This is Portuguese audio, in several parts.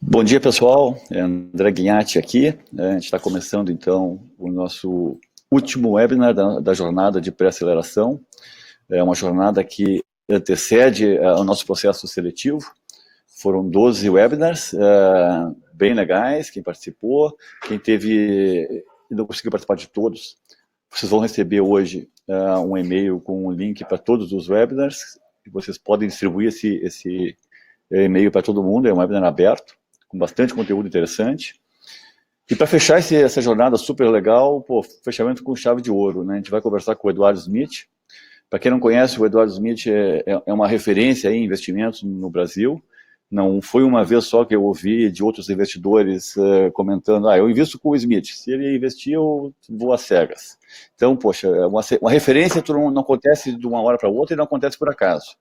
Bom dia, pessoal. É André Guinhatti aqui. A gente está começando, então, o nosso último webinar da jornada de pré-aceleração. É uma jornada que antecede o nosso processo seletivo. Foram 12 webinars, bem legais, quem participou. Quem teve e não conseguiu participar de todos, vocês vão receber hoje um e-mail com um link para todos os webinars. E vocês podem distribuir esse e-mail para todo mundo, é um webinar aberto, com bastante conteúdo interessante. E para fechar essa jornada super legal, fechamento com chave de ouro, né? A gente vai conversar com o Eduardo Smith. Para quem não conhece, o Eduardo Smith é uma referência em investimentos no Brasil. Não foi uma vez só que eu ouvi de outros investidores comentando, eu invisto com o Smith, se ele investir eu vou às cegas. Então, poxa, uma referência não acontece de uma hora para outra e não acontece por acaso.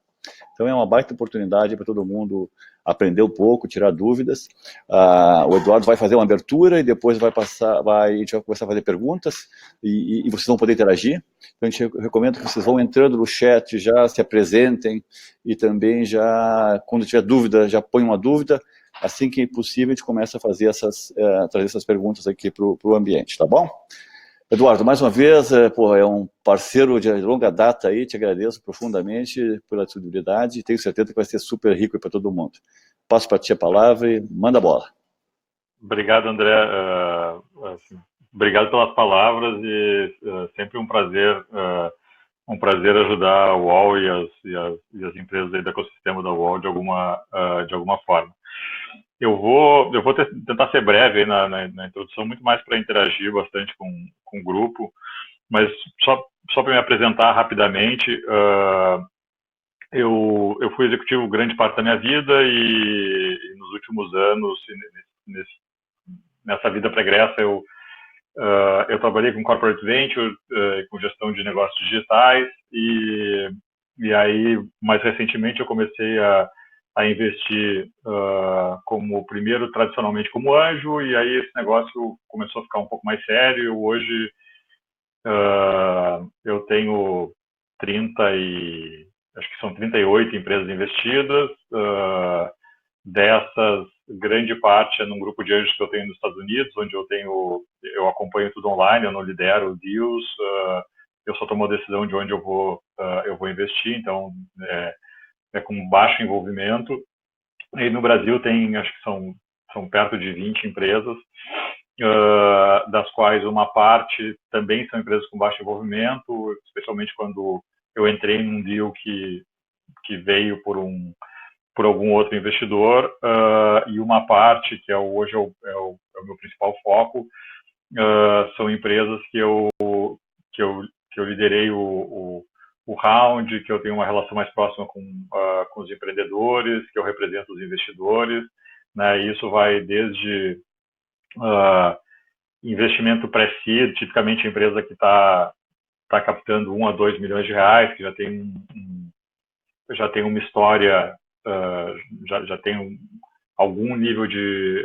Então é uma baita oportunidade para todo mundo aprender um pouco, tirar dúvidas. O Eduardo vai fazer uma abertura e depois a gente vai começar a fazer perguntas e vocês vão poder interagir. Então a gente recomenda que vocês vão entrando no chat, já se apresentem e também já, quando tiver dúvida, já põe uma dúvida. Assim que possível, a gente começa a fazer trazer essas perguntas aqui para o ambiente, tá bom? Eduardo, mais uma vez, é um parceiro de longa data aí, te agradeço profundamente pela disponibilidade e tenho certeza que vai ser super rico para todo mundo. Passo para ti a palavra e manda a bola. Obrigado, André. Obrigado pelas palavras e sempre um prazer ajudar a UOL e as empresas aí do ecossistema da UOL de alguma forma. Eu vou tentar ser breve aí na introdução, muito mais para interagir bastante com o grupo, mas só para me apresentar rapidamente, eu fui executivo grande parte da minha vida e nos últimos anos, nessa vida pregressa, eu trabalhei com corporate venture, com gestão de negócios digitais e aí, mais recentemente, eu comecei a investir como primeiro, tradicionalmente, como anjo, e aí esse negócio começou a ficar um pouco mais sério. Hoje eu tenho acho que são 38 empresas investidas, dessas, grande parte é num grupo de anjos que eu tenho nos Estados Unidos, onde eu acompanho tudo online, eu não lidero deals, eu só tomo a decisão de onde eu vou investir, então é com baixo envolvimento. E no Brasil acho que são perto de 20 empresas, das quais uma parte também são empresas com baixo envolvimento, especialmente quando eu entrei num deal que veio por algum outro investidor, e uma parte, que hoje é o meu principal foco, são empresas que eu liderei o round, que eu tenho uma relação mais próxima com os empreendedores, que eu represento os investidores, né? Isso vai desde investimento pré-seed, tipicamente a empresa que está captando 1 a 2 milhões de reais, que já tem uma história, já tem algum nível de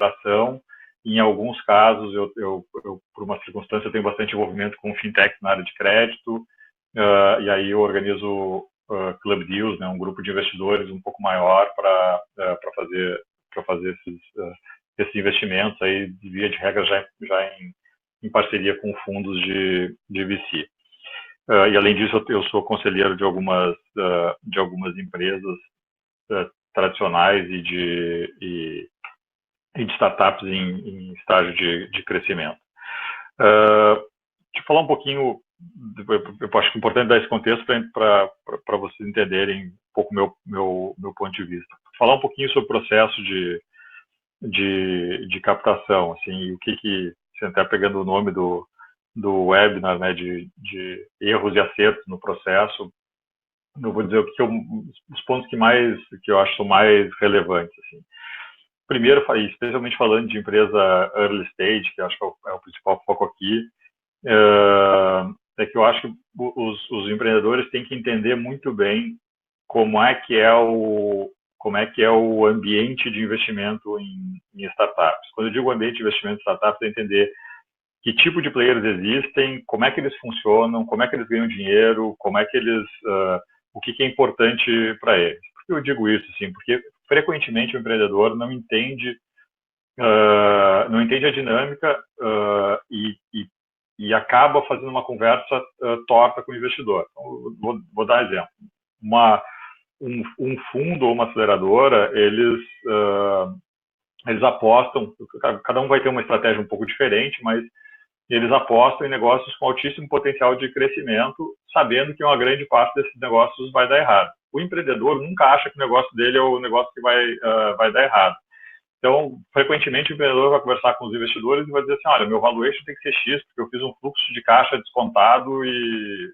ação. Em alguns casos, eu por uma circunstância, eu tenho bastante envolvimento com fintech na área de crédito, e aí eu organizo Club Deals, né, um grupo de investidores um pouco maior para fazer esses investimentos, aí, de via de regra, já em parceria com fundos de VC. E além disso, eu sou conselheiro de algumas empresas tradicionais e de startups em estágio de crescimento. Deixa eu falar um pouquinho, eu acho que é importante dar esse contexto para vocês entenderem um pouco meu ponto de vista. Falar um pouquinho sobre o processo de captação, assim, o que você está pegando o nome do webinar, né, de erros e acertos no processo. Eu vou dizer os pontos que eu acho são mais relevantes, assim. Primeiro, especialmente falando de empresa early stage, que eu acho que é o principal foco aqui, é que eu acho que os empreendedores têm que entender muito bem como é que é o ambiente de investimento em startups. Quando eu digo ambiente de investimento em startups, é entender que tipo de players existem, como é que eles funcionam, como é que eles ganham dinheiro, o que é importante para eles. Por que eu digo isso? Assim, porque frequentemente o empreendedor não entende a dinâmica e acaba fazendo uma conversa torta com o investidor. Então, vou dar um exemplo. Um fundo ou uma aceleradora, eles apostam, cada um vai ter uma estratégia um pouco diferente, mas eles apostam em negócios com altíssimo potencial de crescimento, sabendo que uma grande parte desses negócios vai dar errado. O empreendedor nunca acha que o negócio dele é o negócio que vai dar errado. Então, frequentemente, o empreendedor vai conversar com os investidores e vai dizer assim, olha, meu valuation tem que ser X, porque eu fiz um fluxo de caixa descontado e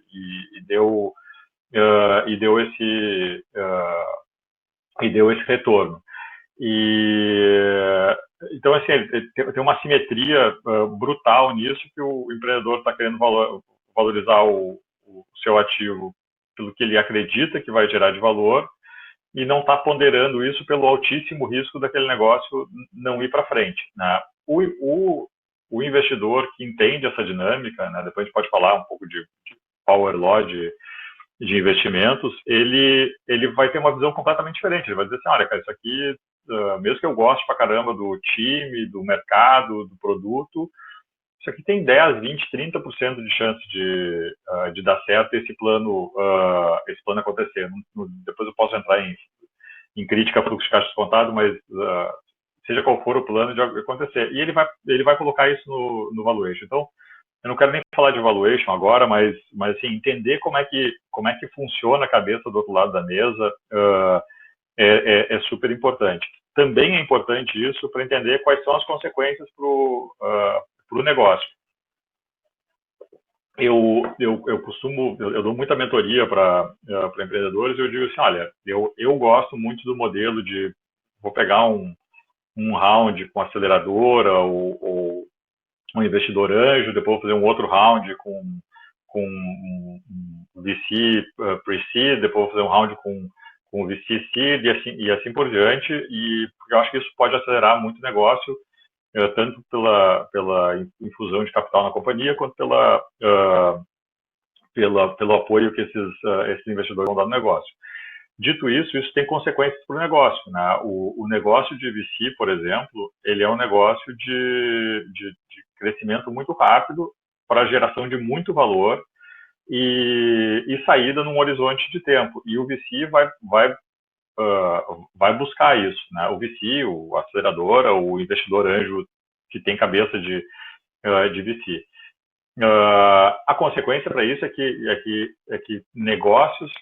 deu esse retorno. Então, assim, tem uma simetria brutal nisso, que o empreendedor está querendo valorizar o seu ativo pelo que ele acredita que vai gerar de valor, e não está ponderando isso pelo altíssimo risco daquele negócio não ir para frente, né? O investidor que entende essa dinâmica, né, depois a gente pode falar um pouco de power law de investimentos, ele vai ter uma visão completamente diferente. Ele vai dizer assim, olha, cara, isso aqui, mesmo que eu goste pra caramba do time, do mercado, do produto, isso aqui tem 10, 20, 30% de chance de dar certo esse plano acontecer. Depois eu posso entrar em crítica a fluxo de caixa descontado, mas seja qual for o plano de acontecer. E ele vai colocar isso no valuation. Então, eu não quero nem falar de valuation agora, mas assim, entender como é que funciona a cabeça do outro lado da mesa é super importante. Também é importante isso para entender quais são as consequências para o negócio. Eu dou muita mentoria para empreendedores e eu digo assim, olha, eu gosto muito do modelo de vou pegar um round com aceleradora ou um investidor anjo, depois vou fazer um outro round com um VC pre-seed, depois vou fazer um round com VC seed e assim por diante, e eu acho que isso pode acelerar muito o negócio, tanto pela infusão de capital na companhia, quanto pelo apoio que esses investidores vão dar no negócio. Dito isso tem consequências para o negócio, né? O negócio de VC, por exemplo, ele é um negócio de crescimento muito rápido para geração de muito valor e saída num horizonte de tempo. E o VC vai buscar isso, né? O VC, o aceleradora, o investidor anjo que tem cabeça de VC. A consequência para isso é que negócios,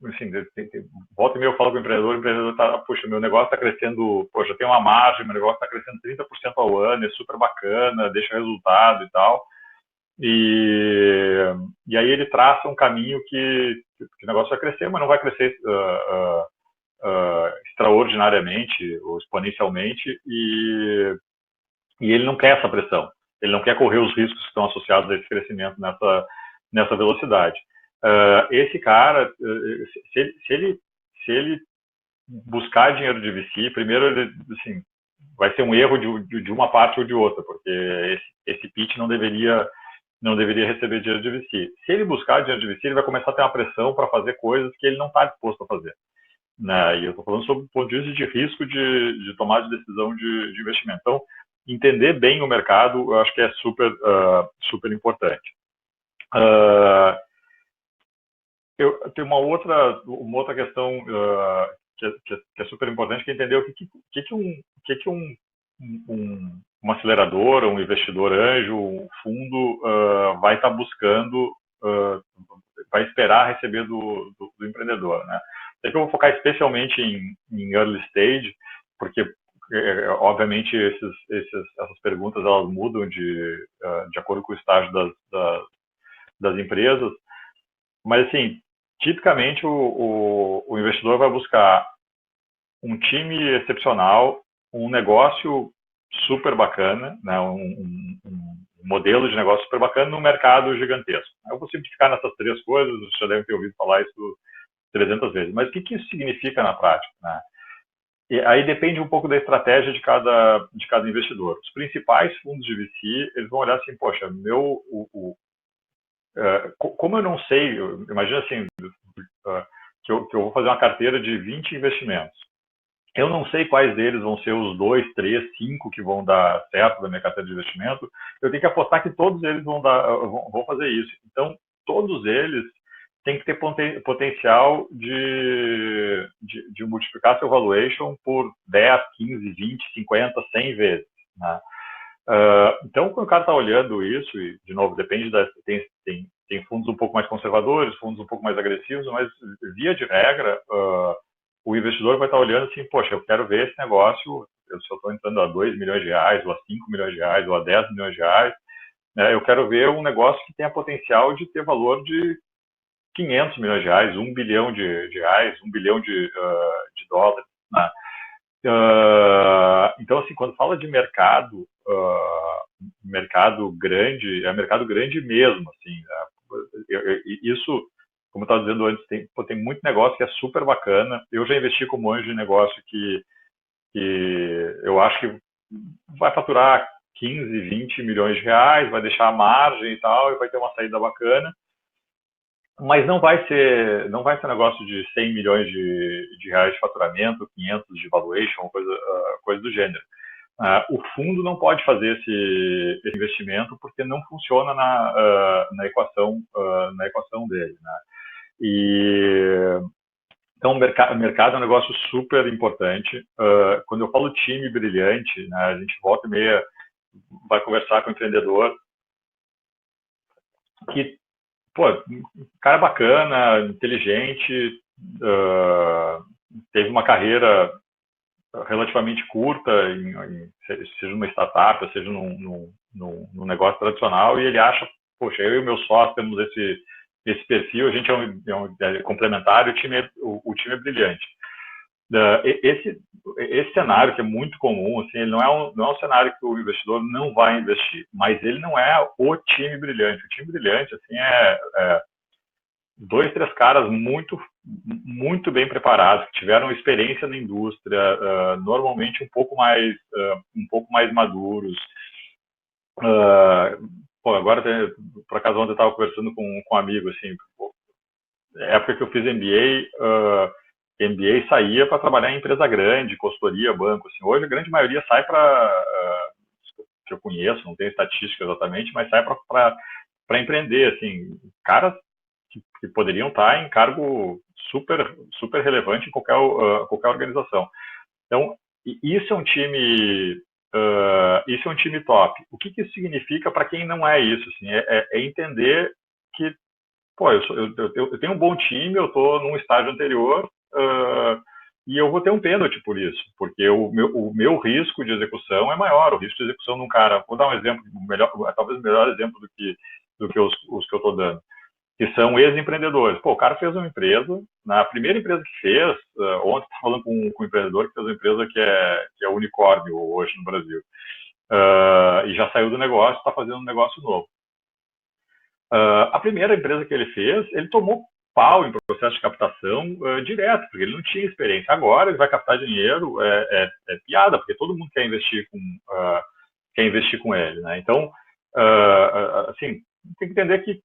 assim, volta e meia eu falo com o empreendedor está, puxa, meu negócio está crescendo, poxa, tem uma margem, meu negócio está crescendo 30% ao ano, é super bacana, deixa resultado e tal. E aí ele traça um caminho que o negócio vai crescer, mas não vai crescer extraordinariamente ou exponencialmente, e ele não quer essa pressão. Ele não quer correr os riscos que estão associados a esse crescimento nessa velocidade. Esse cara, se ele buscar dinheiro de VC, primeiro ele, assim, vai ser um erro de uma parte ou de outra, porque esse pitch não deveria receber dinheiro de VC. Se ele buscar dinheiro de VC, ele vai começar a ter uma pressão para fazer coisas que ele não está disposto a fazer, né? E eu estou falando sobre o ponto de vista de risco de tomada de decisão de investimento. Então, entender bem o mercado, eu acho que é super importante. Eu tenho uma outra questão que é super importante, que é entender o que uma aceleradora, um investidor anjo, um fundo vai estar buscando, vai esperar receber do empreendedor, né? Então, eu vou focar especialmente em early stage, porque obviamente essas perguntas elas mudam de acordo com o estágio das empresas, mas assim, tipicamente o investidor vai buscar um time excepcional, um negócio super bacana, né, um modelo de negócio super bacana num mercado gigantesco. Eu vou simplificar nessas três coisas, vocês já devem ter ouvido falar isso 300 vezes, mas o que isso significa na prática, né? E aí depende um pouco da estratégia de cada investidor. Os principais fundos de VC, eles vão olhar assim, poxa, como eu não sei, imagina assim, que eu vou fazer uma carteira de 20 investimentos. Eu não sei quais deles vão ser os 2, 3, 5 que vão dar certo da minha carteira de investimento. Eu tenho que apostar que todos eles vão fazer isso. Então, todos eles têm que ter potencial de multiplicar seu valuation por 10, 15, 20, 50, 100 vezes. Né? Então, quando o cara está olhando isso, e, de novo, depende tem fundos um pouco mais conservadores, fundos um pouco mais agressivos, mas, via de regra, o investidor vai estar olhando assim, poxa, eu quero ver esse negócio, se eu estou entrando a 2 milhões de reais, ou a 5 milhões de reais, ou a 10 milhões de reais, né, eu quero ver um negócio que tenha potencial de ter valor de 500 milhões de reais, 1 bilhão de reais, 1 bilhão de dólares. Né? Então, assim, quando fala de mercado, mercado grande, é mercado grande mesmo, assim, né? Isso, como eu estava dizendo antes, tem muito negócio que é super bacana. Eu já investi como anjo de negócio que eu acho que vai faturar 15, 20 milhões de reais, vai deixar a margem e tal, e vai ter uma saída bacana. Mas não vai ser um negócio de 100 milhões de reais de faturamento, 500 de valuation, coisa do gênero. O fundo não pode fazer esse investimento porque não funciona na equação dele. Né? Então, o mercado é um negócio super importante. Quando eu falo time brilhante, né, a gente volta e meia vai conversar com o empreendedor que, pô, cara bacana, inteligente, teve uma carreira relativamente curta, seja numa startup, seja num negócio tradicional, e ele acha, poxa, eu e o meu sócio temos esse perfil, a gente é complementar, o time é brilhante. Esse cenário, que é muito comum, assim, ele não é um cenário que o investidor não vai investir, mas ele não é o time brilhante. O time brilhante, assim, é 2, 3 caras muito, muito bem preparados, que tiveram experiência na indústria, normalmente um pouco mais maduros. Agora, por acaso, ontem eu estava conversando com um amigo, assim, na época que eu fiz MBA saía para trabalhar em empresa grande, consultoria, banco. Assim. Hoje, a grande maioria sai para, que eu conheço, não tenho estatística exatamente, mas sai para empreender. Assim, caras que poderiam estar em cargo super, super relevante em qualquer organização. Então, isso é um time top. O que isso significa para quem não é isso? Assim, é entender que, pô, eu tenho um bom time, eu estou num estágio anterior e eu vou ter um pênalti por isso, porque o meu risco de execução é maior. O risco de execução de um cara, vou dar um exemplo, talvez o melhor exemplo do que os que eu estou dando, que são ex-empreendedores. Pô, o cara fez uma empresa, na primeira empresa que fez, ontem estava falando com um empreendedor que fez uma empresa que é unicórnio hoje no Brasil, e já saiu do negócio, está fazendo um negócio novo. A primeira empresa que ele fez, ele tomou pau em processo de captação direto, porque ele não tinha experiência. Agora ele vai captar dinheiro, é piada, porque todo mundo quer investir com ele. Né? Então, assim, tem que entender que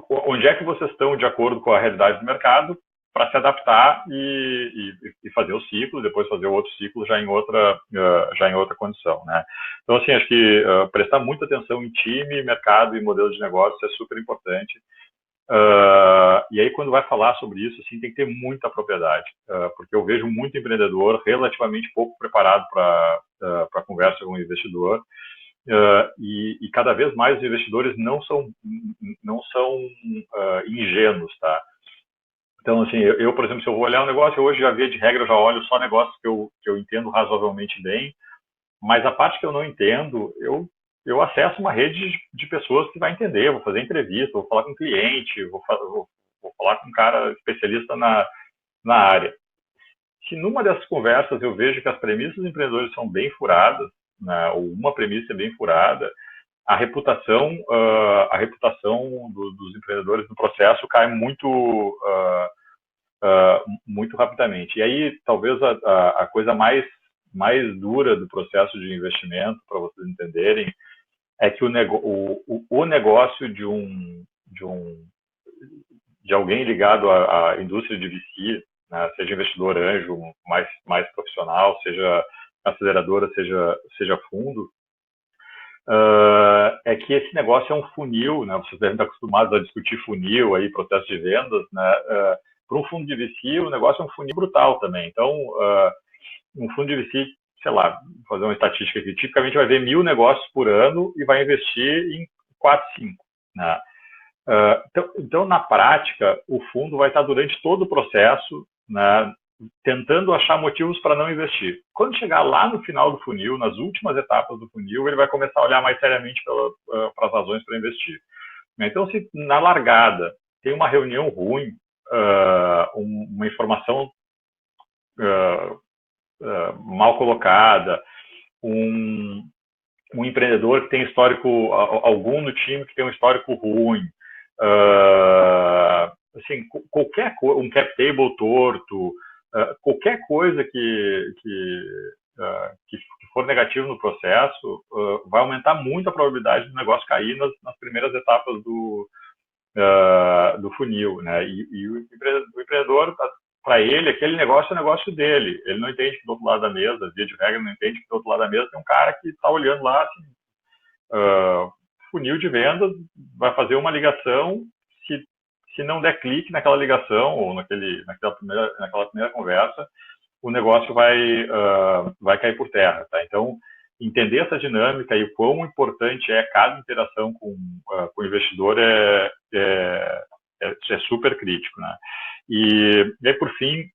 onde é que vocês estão de acordo com a realidade do mercado para se adaptar e fazer o ciclo, depois fazer o outro ciclo já em outra condição, né? Então, assim, acho que prestar muita atenção em time, mercado e modelo de negócio é super importante. E aí, quando vai falar sobre isso, assim, tem que ter muita propriedade, porque eu vejo muito empreendedor relativamente pouco preparado para conversa com o investidor, e cada vez mais os investidores não são ingênuos, tá? Então, assim, eu, por exemplo, se eu vou olhar um negócio, hoje já via de regra, eu já olho só negócios que eu entendo razoavelmente bem, mas a parte que eu não entendo, eu acesso uma rede de pessoas que vai entender, vou fazer entrevista, vou falar com um cliente, vou falar com um cara especialista na área. Se numa dessas conversas eu vejo que as premissas dos empreendedores são bem furadas, né, ou uma premissa é bem furada, a reputação dos empreendedores no processo cai muito rapidamente. E aí, talvez a coisa mais dura do processo de investimento, para vocês entenderem, é que o negócio de alguém ligado à indústria de VC, né, seja investidor anjo mais profissional, seja aceleradora, seja fundo, é que esse negócio é um funil, né? Vocês devem estar acostumados a discutir funil, aí, processo de vendas, né? Para um fundo de VC, o negócio é um funil brutal também. Então, um fundo de VC, sei lá, vou fazer uma estatística aqui, tipicamente vai ver 1.000 negócios por ano e vai investir em 4, 5, né? Então, na prática, o fundo vai estar durante todo o processo, né, tentando achar motivos para não investir. Quando chegar lá no final do funil, nas últimas etapas do funil, ele vai começar a olhar mais seriamente para as razões para investir. Então, se na largada tem uma reunião ruim, uma informação mal colocada, um empreendedor que tem histórico, algum no time que tem um histórico ruim, assim, qualquer coisa, um cap table torto, qualquer coisa que for negativo no processo, vai aumentar muito a probabilidade do negócio cair nas primeiras etapas do funil, né? E o empreendedor, para ele, aquele negócio é o negócio dele. Ele não entende que do outro lado da mesa, via de regra, não entende que do outro lado da mesa tem um cara que está olhando lá, assim, funil de vendas, vai fazer uma ligação, se não der clique naquela ligação ou naquela primeira conversa, o negócio vai cair por terra, tá? Então, entender essa dinâmica e quão importante é cada interação com o investidor é super crítico, né? E aí, por fim,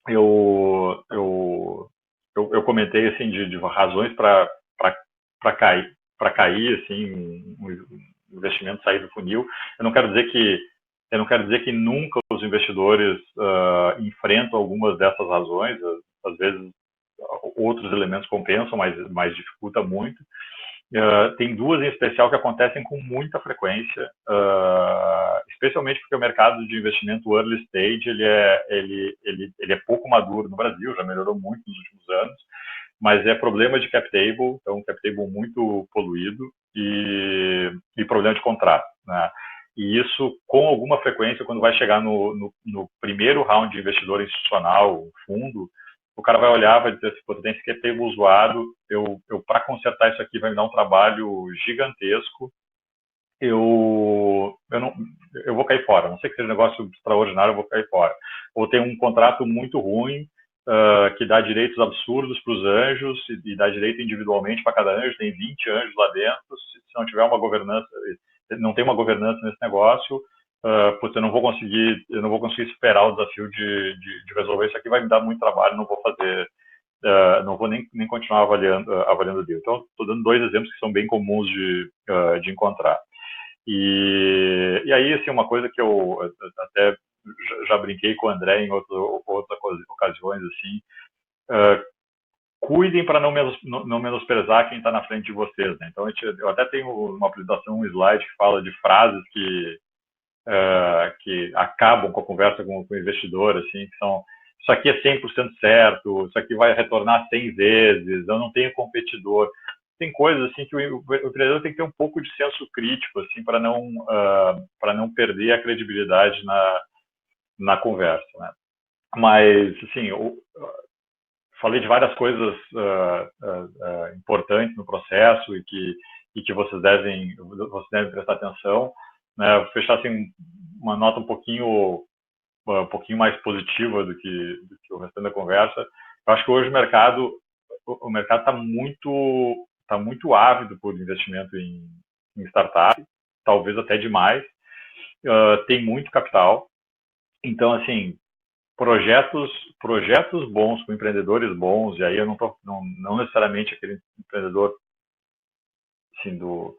eu comentei assim de razões para cair assim um investimento, sair do funil. Eu não quero dizer que nunca os investidores enfrentam algumas dessas razões. Às vezes outros elementos compensam, mas dificulta muito. Tem duas em especial que acontecem com muita frequência, especialmente porque o mercado de investimento early stage ele é pouco maduro no Brasil, já melhorou muito nos últimos anos, mas é problema de cap table, então cap table muito poluído e problema de contrato, né? E isso, com alguma frequência, quando vai chegar no primeiro round de investidor institucional, fundo, o cara vai olhar, vai dizer assim, tem esse cap table zoado, eu para consertar isso aqui vai me dar um trabalho gigantesco, eu vou cair fora, a não sei que seja um negócio extraordinário, eu vou cair fora. Ou tem um contrato muito ruim, que dá direitos absurdos para os anjos e dá direito individualmente para cada anjo, tem 20 anjos lá dentro, se não tiver uma governança, não tem uma governança nesse negócio, eu não vou conseguir superar o desafio de resolver isso aqui, vai me dar muito trabalho, não vou fazer, não vou nem continuar avaliando o deal. Então, estou dando dois exemplos que são bem comuns de encontrar. E aí, assim, uma coisa que eu até já brinquei com o André em outras ocasiões, assim, cuidem para não menosprezar quem está na frente de vocês, né? Então, eu até tenho uma apresentação, um slide que fala de frases que acabam com a conversa com o investidor, assim, que são: isso aqui é 100% certo, isso aqui vai retornar 100 vezes, eu não tenho competidor. Tem coisas assim que o empreendedor tem que ter um pouco de senso crítico, assim, para não perder a credibilidade na conversa, né? Mas, assim, falei de várias coisas importantes no processo e que vocês devem prestar atenção, né? Vou fechar assim uma nota um pouquinho mais positiva do que o restante da conversa. Eu acho que hoje o mercado está muito ávido por investimento em startup, talvez até demais. Tem muito capital. Então, assim, projetos bons, com empreendedores bons, e aí eu não necessariamente aquele empreendedor assim, do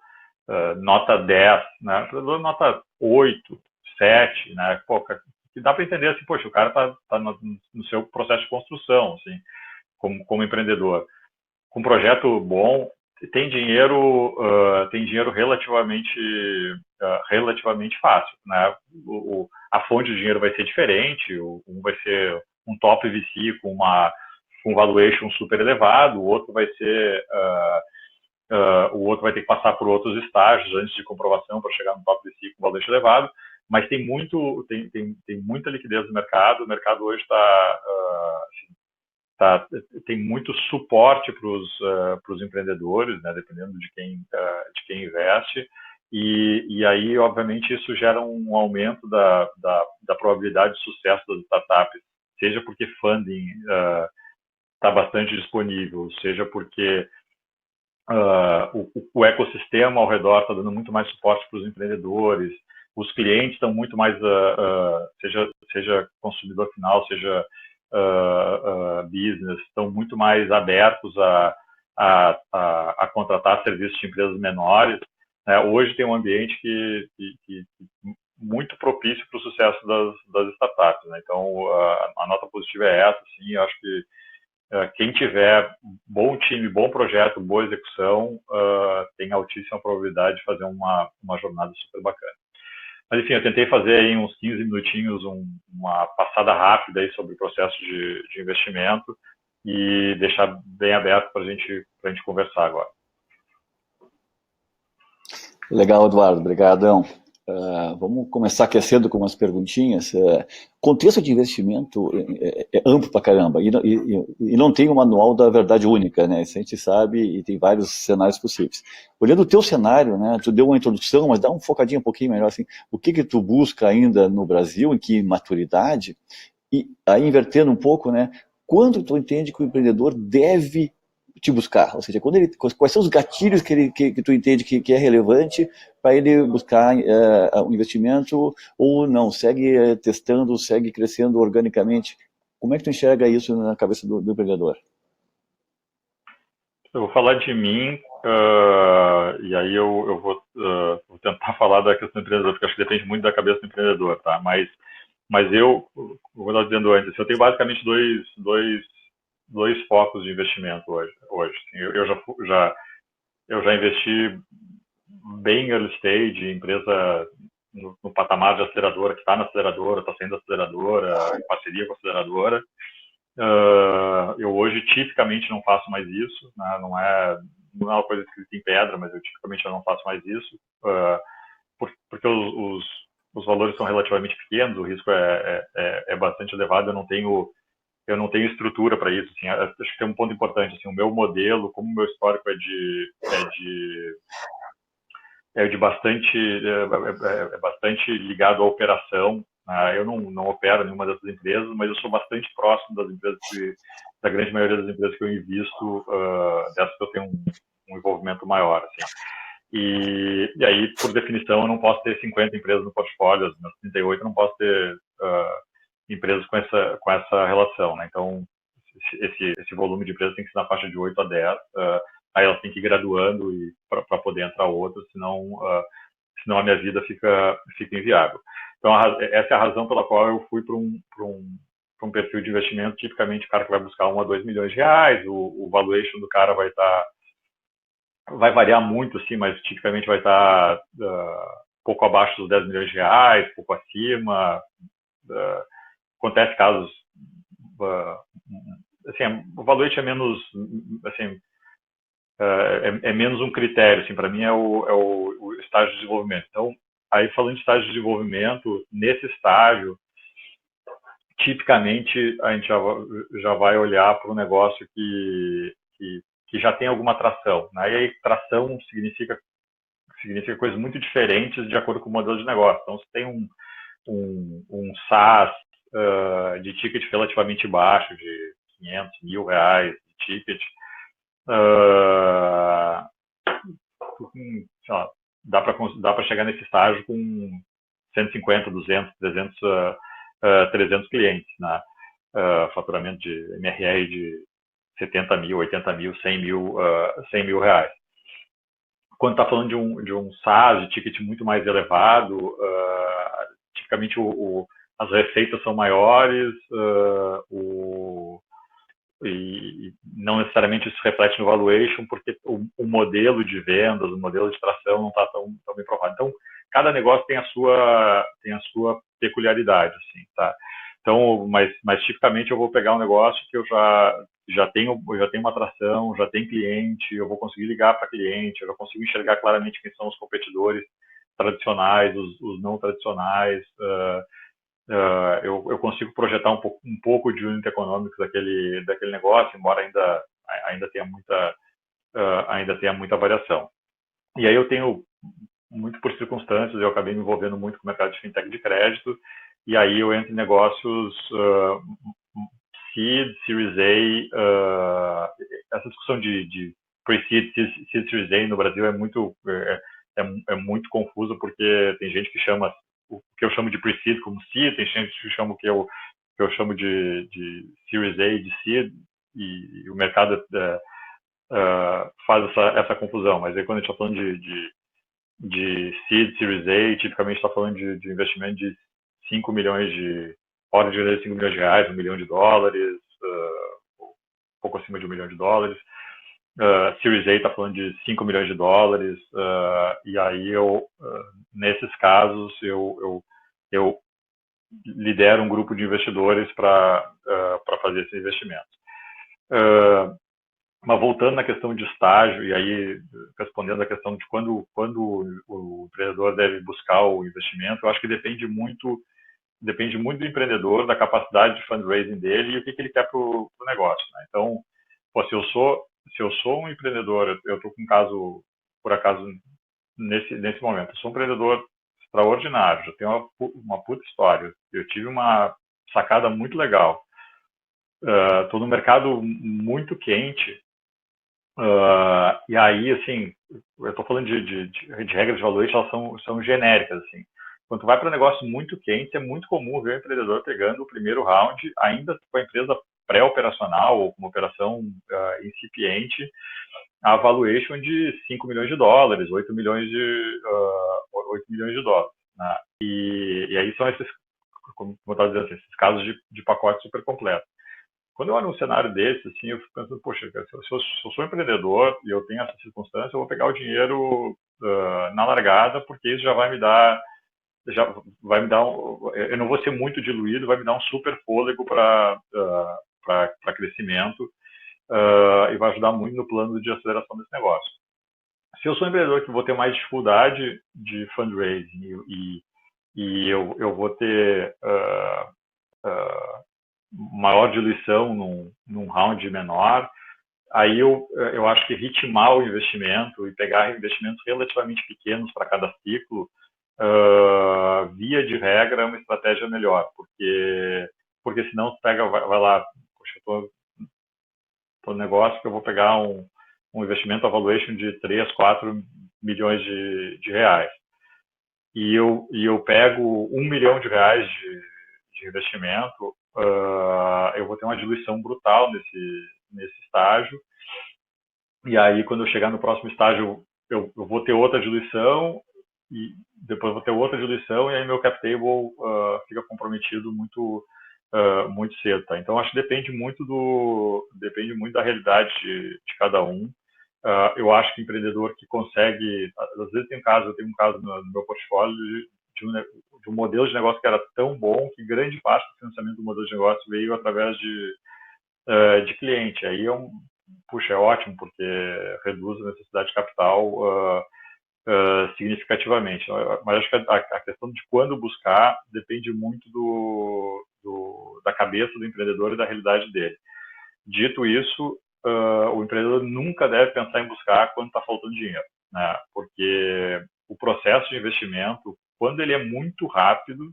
nota 10, né? Empreendedor nota 8, 7, né? Pô, que dá para entender assim, poxa, o cara tá no seu processo de construção, assim, como empreendedor. Com um projeto bom, tem dinheiro relativamente fácil, né? A fonte de dinheiro vai ser diferente, um vai ser um top VC com um valuation super elevado, o outro vai ter que passar por outros estágios antes de comprovação para chegar no top VC com valuation elevado, mas tem muita liquidez no mercado. O mercado hoje tem muito suporte para os empreendedores, né, dependendo de quem investe, e aí, obviamente, isso gera um aumento da probabilidade de sucesso das startups, seja porque funding está bastante disponível, seja porque o ecossistema ao redor está dando muito mais suporte para os empreendedores, os clientes estão muito mais, seja consumidor final, seja business, estão muito mais abertos a contratar serviços de empresas menores. Né? Hoje tem um ambiente que muito propício para o sucesso das startups. Né? Então, a nota positiva é essa. Sim, eu acho que quem tiver bom time, bom projeto, boa execução, tem altíssima probabilidade de fazer uma jornada super bacana. Mas, enfim, eu tentei fazer aí uns 15 minutinhos, uma passada rápida aí sobre o processo de investimento e deixar bem aberto para a gente conversar agora. Legal, Eduardo, obrigadão. Vamos começar aquecendo com umas perguntinhas. Contexto de investimento é amplo pra caramba e não tem um manual da verdade única, né? Isso a gente sabe e tem vários cenários possíveis. Olhando o teu cenário, né? Tu deu uma introdução, mas dá um focadinho um pouquinho melhor assim. O que tu busca ainda no Brasil, em que maturidade? E aí invertendo um pouco, né? Quando tu entende que o empreendedor deve te buscar, ou seja, quais são os gatilhos que tu entende que é relevante para ele buscar um investimento ou não, segue testando, segue crescendo organicamente. Como é que tu enxerga isso na cabeça do empreendedor? Eu vou falar de mim, e aí eu vou tentar falar da questão do empreendedor, porque acho que depende muito da cabeça do empreendedor, tá? Mas eu vou estar dizendo antes, eu tenho basicamente dois focos de investimento hoje. Eu já investi bem early stage, empresa no patamar de aceleradora, que está na aceleradora, está saindo da aceleradora, em parceria com a aceleradora. Eu hoje tipicamente não faço mais isso, né? Não é uma coisa escrita em pedra, mas eu tipicamente não faço mais isso, porque os valores são relativamente pequenos, o risco é bastante elevado, eu não tenho estrutura para isso. Assim, acho que tem um ponto importante, assim, o meu modelo, como o meu histórico é bastante ligado à operação. Eu não opero nenhuma dessas empresas, mas eu sou bastante próximo das empresas da grande maioria das empresas que eu invisto, dessas que eu tenho um envolvimento maior. Assim. E aí, por definição, eu não posso ter 50 empresas no portfólio, nas 38 eu não posso ter empresas com essa relação. Né? Então, esse volume de empresas tem que ser na faixa de 8 a 10. Aí elas têm que ir graduando para poder entrar outras, senão a minha vida fica inviável. Então, essa é a razão pela qual eu fui para um perfil de investimento, tipicamente o cara que vai buscar 1 a 2 milhões de reais, o valuation do cara vai variar muito, assim, mas tipicamente vai estar pouco abaixo dos 10 milhões de reais, pouco acima. Acontece casos... assim, o valuation é menos... Assim, é menos um critério, assim, para mim é o estágio de desenvolvimento. Então, aí falando de estágio de desenvolvimento, nesse estágio, tipicamente a gente já vai olhar para um negócio que já tem alguma tração. Né? E aí, tração significa coisas muito diferentes de acordo com o modelo de negócio. Então, se tem um SaaS de ticket relativamente baixo, de 500 mil reais de ticket, sei lá, dá para chegar nesse estágio com 150, 200, 300 clientes, né? Faturamento de MRR de 70 mil, 80 mil, 100 mil reais. Quando está falando de um SaaS, de ticket muito mais elevado, tipicamente as receitas são maiores, e não necessariamente isso reflete no valuation, porque o modelo de vendas, o modelo de tração não está tão bem provado. Então, cada negócio tem a sua peculiaridade, assim, tá? Então, mas tipicamente eu vou pegar um negócio que eu já tenho uma atração, já tem cliente, eu vou conseguir ligar para cliente, eu já consigo enxergar claramente quem são os competidores tradicionais, os não tradicionais. Eu consigo projetar um pouco de unit economics daquele negócio, embora ainda tenha muita variação. E aí eu tenho, muito por circunstâncias, eu acabei me envolvendo muito com o mercado de fintech de crédito, e aí eu entro em negócios seed, Series A, essa discussão de pre-seed, seed, Series A no Brasil é muito confusa, porque tem gente que chama o que eu chamo de pre-seed como seed, tem gente que chama o que eu chamo de Series A, de seed, e o mercado faz essa confusão. Mas aí quando a gente está falando de seed, Series A, tipicamente está falando de investimento de 5 milhões de ordem de 5 milhões de reais, $1 milhão, um pouco acima de $1 milhão. Series A está falando de $5 milhões, e aí nesses casos eu lidero um grupo de investidores para fazer esses investimentos. Mas voltando na questão de estágio, e aí respondendo a questão de quando o empreendedor deve buscar o investimento, eu acho que depende muito do empreendedor, da capacidade de fundraising dele e o que ele quer para o negócio, né? Então, se eu sou um empreendedor, eu estou com um caso, por acaso, nesse momento, eu sou um empreendedor extraordinário, já tenho uma puta história, eu tive uma sacada muito legal, estou no mercado muito quente, e aí, assim, eu estou falando de regras de valuation, elas são genéricas, assim. Quando tu vai para um negócio muito quente, é muito comum ver o empreendedor pegando o primeiro round, ainda com a empresa pré-operacional ou com uma operação incipiente, a valuation de $5 milhões, $8 milhões, $8 milhões, né? E aí são esses, como eu estava dizendo, esses casos de pacote super completo. Quando eu olho um cenário desse, assim, eu fico pensando, poxa, se eu sou empreendedor e eu tenho essa circunstância, eu vou pegar o dinheiro na largada, porque isso já vai me dar eu não vou ser muito diluído, vai me dar um super fôlego para crescimento, e vai ajudar muito no plano de aceleração desse negócio. Se eu sou um empreendedor que vou ter mais dificuldade de fundraising e eu vou ter maior diluição num round menor, aí eu acho que ritmar o investimento e pegar investimentos relativamente pequenos para cada ciclo, via de regra, é uma estratégia melhor, porque senão tu vai lá, poxa, eu tô no negócio que eu vou pegar um investimento, a valuation de 3, 4 milhões de reais, e eu pego $1 milhão de investimento, eu vou ter uma diluição brutal nesse estágio, e aí quando eu chegar no próximo estágio eu vou ter outra diluição, e depois vou ter outra diluição, e aí meu cap table fica comprometido muito cedo, tá? Então acho que depende muito da realidade de cada um. Eu acho que empreendedor que consegue, às vezes eu tenho um caso no meu portfólio de um modelo de negócio que era tão bom que grande parte do financiamento do modelo de negócio veio através de cliente. Aí é ótimo, porque reduz a necessidade de capital significativamente. Mas acho que a questão de quando buscar depende muito da cabeça do empreendedor e da realidade dele. Dito isso, o empreendedor nunca deve pensar em buscar quando está faltando dinheiro, né? Porque o processo de investimento, quando ele é muito rápido,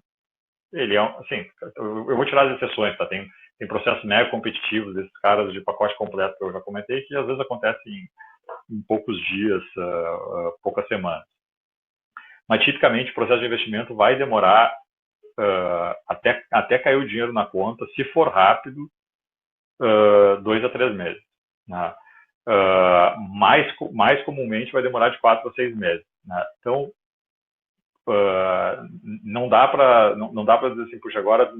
ele é, assim, eu vou tirar as exceções, tá? Tem processos mega competitivos desses caras de pacote completo que eu já comentei, que às vezes acontecem em poucos dias, poucas semanas. Mas tipicamente o processo de investimento vai demorar até cair o dinheiro na conta, se for rápido, 2 a 3 meses, né? Mais comumente vai demorar de 4 a 6 meses, né? Então não dá para dizer assim, puxa, agora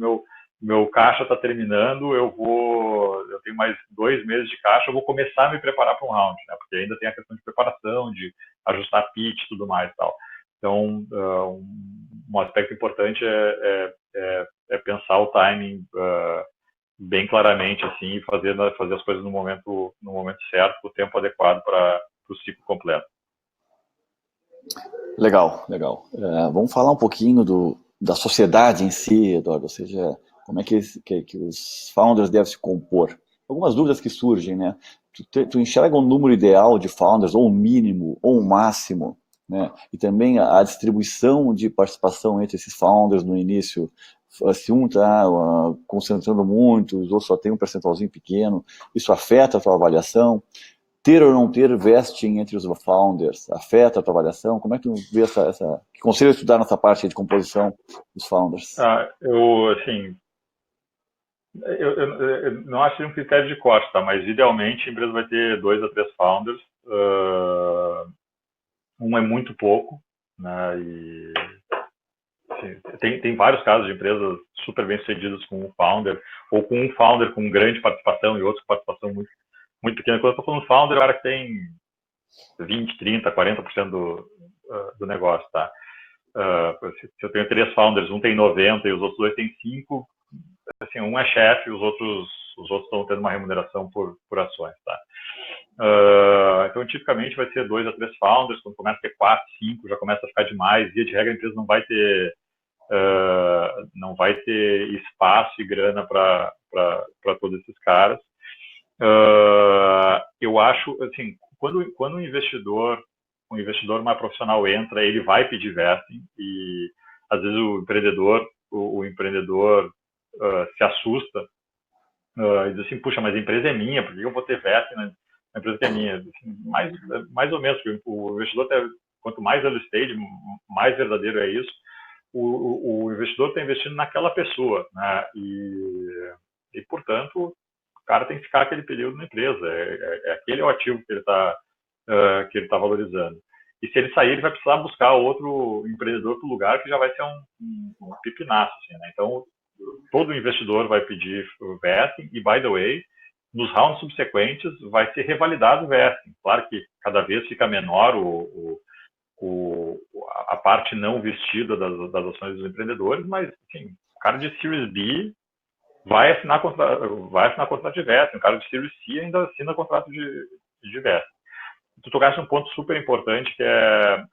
meu caixa está terminando, eu tenho mais 2 meses de caixa, eu vou começar a me preparar para um round, né? Porque ainda tem a questão de preparação, de ajustar pitch e tudo mais e tal. Então, um aspecto importante é pensar o timing bem claramente, assim, e fazer as coisas no momento certo, o tempo adequado para o ciclo completo. Legal, legal. Vamos falar um pouquinho da sociedade em si, Eduardo, ou seja, como é que os founders devem se compor. Algumas dúvidas que surgem, né? Tu enxerga um número ideal de founders, ou um mínimo, ou um máximo, né? E também a distribuição de participação entre esses founders no início, se um está concentrando muito, os outros só tem um percentualzinho pequeno, isso afeta a tua avaliação? Ter ou não ter vesting entre os founders afeta a tua avaliação? Como é que tu vê que conselho tu dá nessa parte de composição dos founders? Assim, eu não acho que é um critério de corte, tá? Mas idealmente a empresa vai ter 2 a 3 founders. Um é muito pouco, né? E assim, tem vários casos de empresas super bem sucedidas com um founder, ou com um founder com grande participação e outros com participação muito, muito pequena. Quando eu estou falando founder, é o cara que tem 20, 30, 40% do negócio, tá? Se eu tenho 3 founders, um tem 90 e os outros 2 têm 5, assim, um é chefe e os outros estão tendo uma remuneração por ações, tá? Então, tipicamente vai ser 2 a 3 founders. Quando começa a ter 4, 5, já começa a ficar demais. Via de regra, a empresa não vai ter espaço e grana para todos esses caras. Eu acho, assim, quando um investidor mais profissional entra, ele vai pedir vesting e às vezes o empreendedor se assusta e diz assim, puxa, mas a empresa é minha, por que eu vou ter vesting na empresa que é minha? Assim, mais ou menos, o investidor, quanto mais early stage, mais verdadeiro é isso. O investidor está investindo naquela pessoa, né? E portanto, o cara tem que ficar aquele período na empresa. Aquele é o ativo que ele está valorizando. E se ele sair, ele vai precisar buscar outro empreendedor para o lugar, que já vai ser um pipinaço, assim, né? Então, todo investidor vai pedir vesting e, by the way, nos rounds subsequentes vai ser revalidado o vesting. Claro que cada vez fica menor a parte não vestida das ações dos empreendedores, mas assim, o cara de Series B vai assinar contrato de vesting, o cara de Series C ainda assina contrato de vesting. Tu tocaste um ponto super importante, que é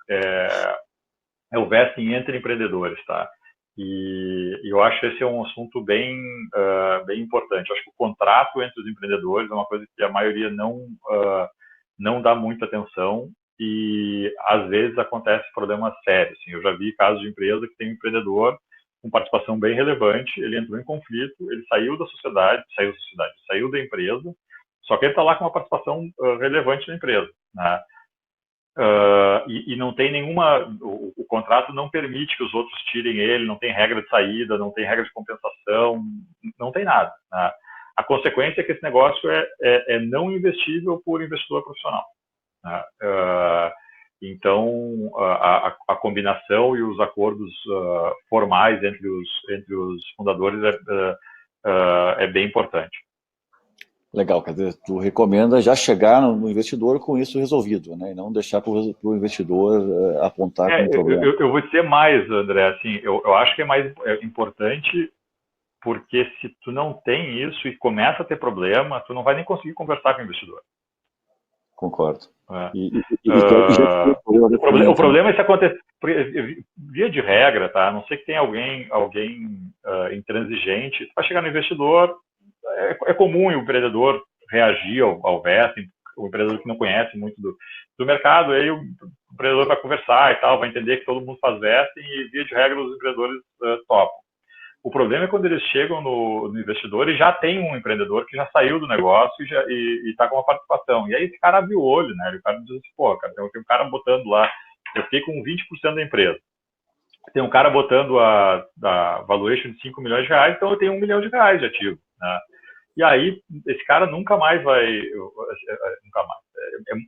o vesting entre empreendedores, tá? E eu acho esse é um assunto bem importante. Eu acho que o contrato entre os empreendedores é uma coisa que a maioria não dá muita atenção e às vezes acontece problemas sérios. Assim, eu já vi casos de empresa que tem um empreendedor com participação bem relevante, ele entrou em conflito, ele saiu da empresa, só que ele está lá com uma participação relevante na empresa, né? E não tem o contrato não permite que os outros tirem ele, não tem regra de saída, não tem regra de compensação, não tem nada, né? A consequência é que esse negócio é não investível por investidor profissional, né? Então, a combinação e os acordos formais entre os fundadores é bem importante. Legal, quer dizer, tu recomenda já chegar no investidor com isso resolvido, né? E não deixar para o investidor apontar como problema. Eu vou dizer mais, André, assim, eu acho que é mais importante, porque se tu não tem isso e começa a ter problema, tu não vai nem conseguir conversar com o investidor. Concordo. O problema é se acontecer, via de regra, tá? A não ser que tenha alguém intransigente, vai chegar no investidor, é comum o empreendedor reagir ao vesting, o empreendedor que não conhece muito do mercado, aí o empreendedor vai conversar e tal, vai entender que todo mundo faz vesting e, via de regra, os empreendedores topam. O problema é quando eles chegam no investidor e já tem um empreendedor que já saiu do negócio e está com uma participação. E aí esse cara abre o olho, né? O cara diz assim, pô, cara, tem um cara botando lá, eu fiquei com 20% da empresa. Tem um cara botando a valuation de 5 milhões de reais, então eu tenho 1 milhão de reais de ativo, né? E aí esse cara nunca mais nunca mais.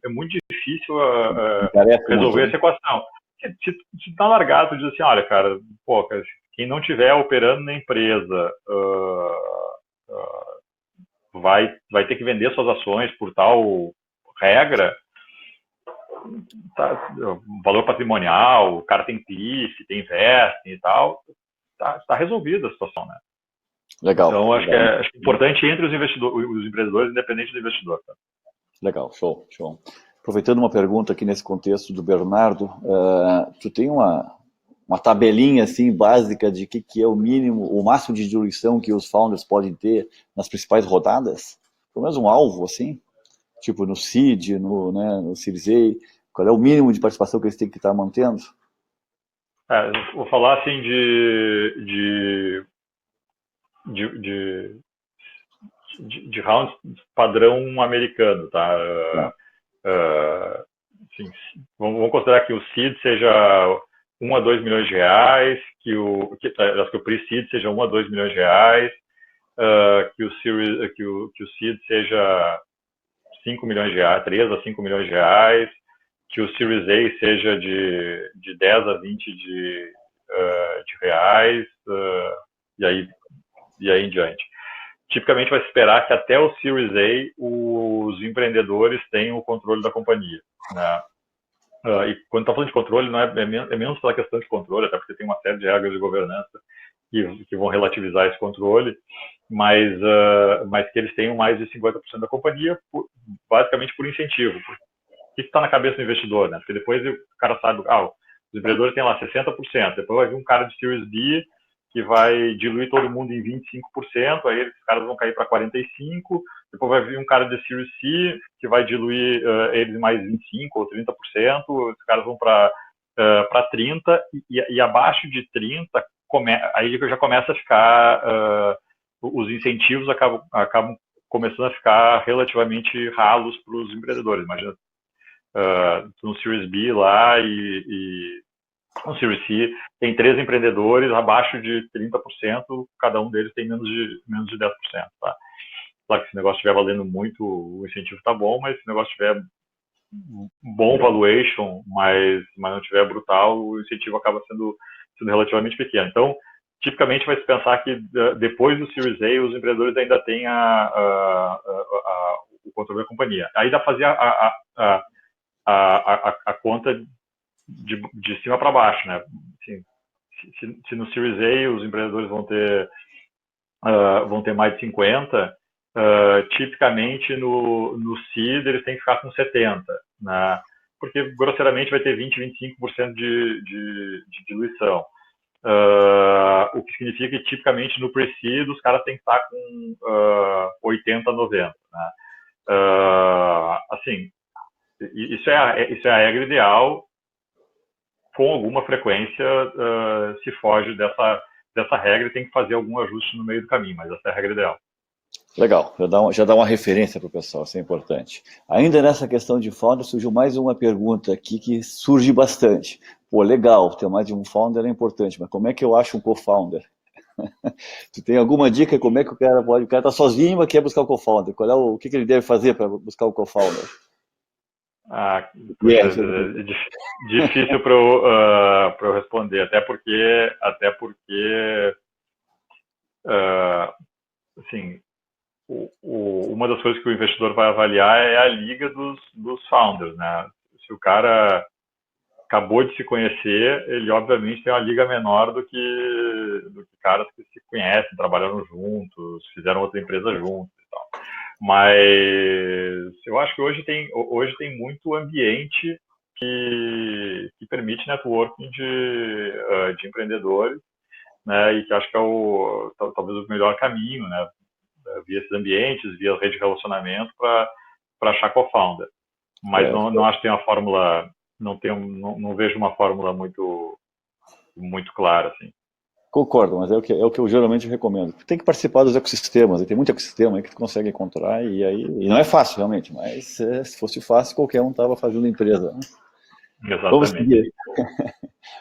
É muito difícil resolver essa equação. Se tá largado, tu diz assim, olha, cara, pô, cara, quem não estiver operando na empresa vai ter que vender suas ações por tal regra, tá, valor patrimonial, o cara tem cliff, tem vesting e tal, tá resolvida a situação, né? Legal. Então, acho que é importante entre os empreendedores, independente do investidor. Tá? Legal, show. Aproveitando uma pergunta aqui nesse contexto do Bernardo, tu tem uma tabelinha assim básica de que é o mínimo, o máximo de diluição que os founders podem ter nas principais rodadas? Pelo menos um alvo assim, tipo no seed, no Series A, qual é o mínimo de participação que eles têm que estar mantendo? Vou falar assim de rounds padrão americano, tá? Assim, vamos considerar que o seed seja 1 a 2 milhões de reais, que o pre-seed seja 1 a 2 milhões de reais, que o seed seja 5 milhões de reais, 3 a 5 milhões de reais, que o Series A seja de 10 a 20 de reais, e aí em diante. Tipicamente vai se esperar que até o Series A os empreendedores tenham o controle da companhia, né? E quando está falando de controle, não é menos pela questão de controle, até porque tem uma série de regras de governança que vão relativizar esse controle, mas que eles tenham mais de 50% da companhia, basicamente por incentivo. O que está na cabeça do investidor, né? Porque depois o cara sabe, os empreendedores têm lá 60%, depois vai vir um cara de Series B que vai diluir todo mundo em 25%, aí esses caras vão cair para 45%, depois vai vir um cara de Series C que vai diluir eles em mais 25% ou 30%, esses caras vão para 30%, e abaixo de 30%, aí já começa a ficar, os incentivos acabam começando a ficar relativamente ralos para os empreendedores. Imagina, no Series B lá e no Series C tem 3 empreendedores abaixo de 30%, cada um deles tem menos de 10%, tá? Claro que se o negócio estiver valendo muito, o incentivo está bom, mas se o negócio tiver bom valuation, mas não tiver brutal, o incentivo acaba sendo relativamente pequeno. Então, tipicamente vai se pensar que depois do Series A, os empreendedores ainda têm o controle da companhia. Aí dá para fazer a conta de cima para baixo, né? Assim, se no Series A os empreendedores vão ter mais de 50%, tipicamente no seed eles têm que ficar com 70%, né? Porque grosseiramente vai ter 20, 25% de diluição. O que significa que tipicamente no pre-seed os caras têm que estar com 80, 90%, né? Assim, isso é a regra ideal. Com alguma frequência se foge dessa regra e tem que fazer algum ajuste no meio do caminho, mas essa é a regra ideal. Legal, já dá uma referência para o pessoal, isso é importante. Ainda nessa questão de founder, surgiu mais uma pergunta aqui que surge bastante. Pô, legal, ter mais de um founder é importante, mas como é que eu acho um co-founder? Tu tem alguma dica como é que o cara pode... O cara está sozinho, mas quer buscar o co-founder. O que ele deve fazer para buscar o co-founder? Difícil para eu responder, até porque assim, uma das coisas que o investidor vai avaliar é a liga dos founders, né? Se o cara acabou de se conhecer, ele obviamente tem uma liga menor do que caras que se conhecem, trabalharam juntos, fizeram outra empresa juntos e tal. Mas eu acho que hoje tem muito ambiente que permite networking de empreendedores, né? E que acho que é talvez o melhor caminho, né? Via esses ambientes, via rede de relacionamento para achar co-founder. Mas não acho que tem uma fórmula, não vejo uma fórmula muito clara, assim. Concordo, mas é o que eu geralmente recomendo. Tem que participar dos ecossistemas, tem muito ecossistema aí que tu consegue encontrar, e não é fácil realmente, mas se fosse fácil, qualquer um estava fazendo empresa, né? Exatamente.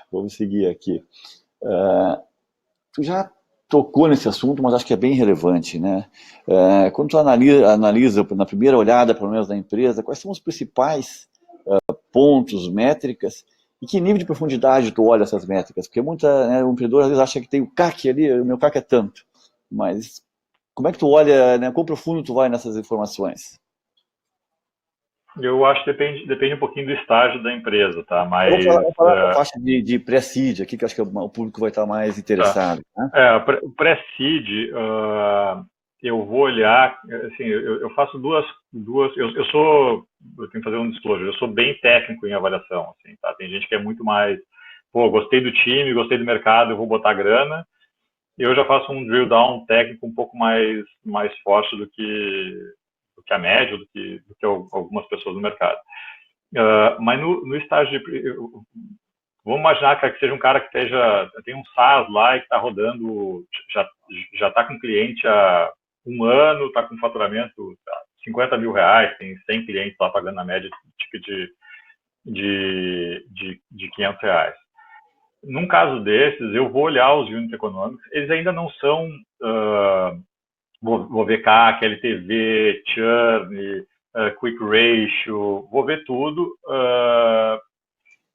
Vamos seguir aqui. Tu já tocou nesse assunto, mas acho que é bem relevante, né? Quando tu analisa na primeira olhada, pelo menos da empresa, quais são os principais pontos, métricas, e que nível de profundidade tu olha essas métricas? Porque o empreendedor às vezes acha que tem o CAC ali, o meu CAC é tanto, mas como é que tu olha, né? Quão profundo tu vai nessas informações? Eu acho que depende um pouquinho do estágio da empresa, tá? Mas vamos falar da faixa de pré-seed aqui, que eu acho que o público vai estar mais interessado. Tá. Né? O pré-seed, eu vou olhar, assim, eu faço duas eu tenho que fazer um disclosure, eu sou bem técnico em avaliação, assim, tá? Tem gente que é muito mais, pô, gostei do time, gostei do mercado, eu vou botar grana. Eu já faço um drill down técnico um pouco mais forte do que a média, do que algumas pessoas no mercado. Mas no estágio de, vamos imaginar que seja um cara que tem um SaaS lá e que está rodando, já está com cliente há um ano, está com faturamento R$50 mil, tem 100 clientes lá pagando na média ticket de R$500. Num caso desses, eu vou olhar os unit econômicos, eles ainda não são, vou ver CAC, LTV, churn, quick ratio, vou ver tudo.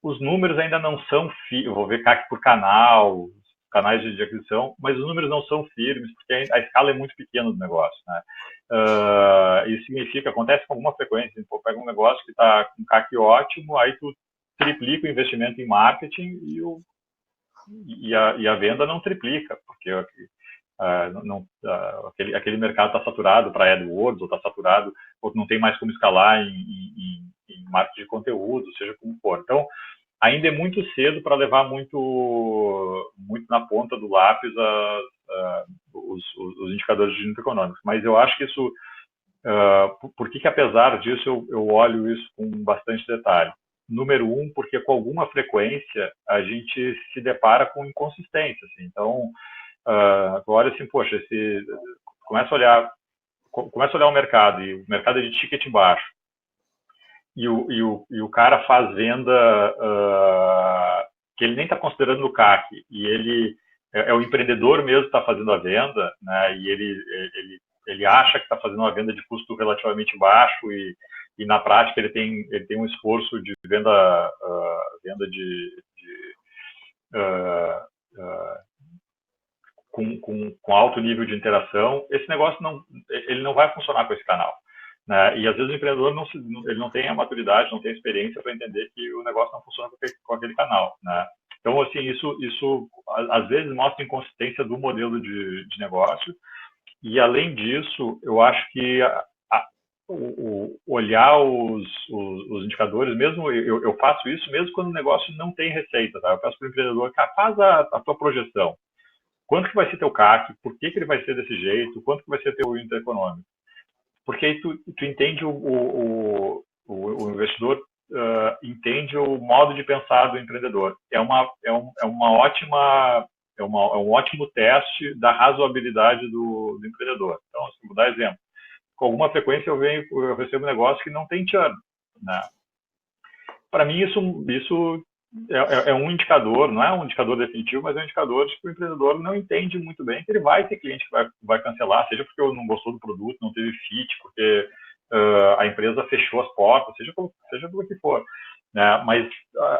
Os números ainda não são firmes, eu vou ver CAC por canal, canais de aquisição, mas os números não são firmes, porque a escala é muito pequena do negócio, né? Isso significa, acontece com alguma frequência, tu pega um negócio que está com CAC ótimo, aí tu triplica o investimento em marketing e a venda não triplica, porque aquele mercado está saturado para AdWords, ou está saturado, ou não tem mais como escalar em marketing de conteúdo, seja como for. Então, ainda é muito cedo para levar muito na ponta do lápis os indicadores de unit econômicos. Mas eu acho que isso, por que apesar disso eu olho isso com bastante detalhe? Número um, porque com alguma frequência a gente se depara com inconsistência. Assim. Então, tu olha assim, poxa, começa a olhar o mercado, e o mercado é de ticket baixo. E o cara faz venda que ele nem está considerando o CAC, e ele é o empreendedor mesmo que está fazendo a venda, né, e ele acha que está fazendo uma venda de custo relativamente baixo, e na prática ele tem um esforço de venda com alto nível de interação. Esse negócio ele não vai funcionar com esse canal. Né? E às vezes o empreendedor ele não tem a maturidade, não tem a experiência para entender que o negócio não funciona com aquele canal. Né? Então, assim, isso às vezes mostra inconsistência do modelo de negócio. E além disso, eu acho que olhar os indicadores, mesmo eu faço isso mesmo quando o negócio não tem receita. Tá? Eu peço para o empreendedor, cara, faz a tua projeção. Quanto que vai ser teu CAC? Por que ele vai ser desse jeito? Quanto que vai ser teu unit econômico? Porque aí tu entende o investidor, entende o modo de pensar do empreendedor. É um ótimo teste da razoabilidade do empreendedor. Então, assim, vou dar exemplo. Com alguma frequência eu recebo um negócio que não tem churn. Né? Para mim, isso é um indicador, não é um indicador definitivo, mas é um indicador de que o empreendedor não entende muito bem que ele vai ter cliente que vai cancelar, seja porque não gostou do produto, não teve fit, porque a empresa fechou as portas, seja pelo que for. Né? Mas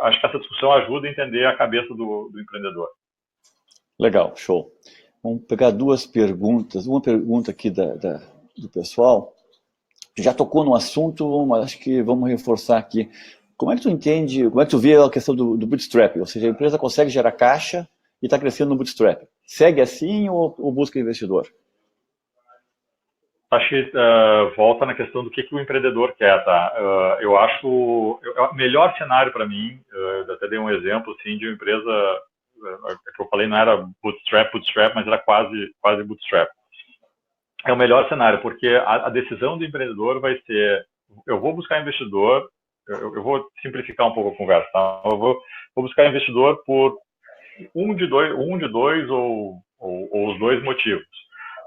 acho que essa discussão ajuda a entender a cabeça do empreendedor. Legal, show. Vamos pegar duas perguntas. Uma pergunta aqui do pessoal, que já tocou no assunto, mas acho que vamos reforçar aqui. Como é que tu vê a questão do bootstrap? Ou seja, a empresa consegue gerar caixa e está crescendo no bootstrap. Segue assim ou busca investidor? Acho que volta na questão do que o empreendedor quer, tá? Eu acho o melhor cenário para mim, eu até dei um exemplo assim, de uma empresa que eu falei não era bootstrap, mas era quase bootstrap. É o melhor cenário, porque a decisão do empreendedor vai ser, eu vou buscar investidor, eu vou simplificar um pouco a conversa, tá? Eu vou buscar investidor por um de dois ou os dois motivos.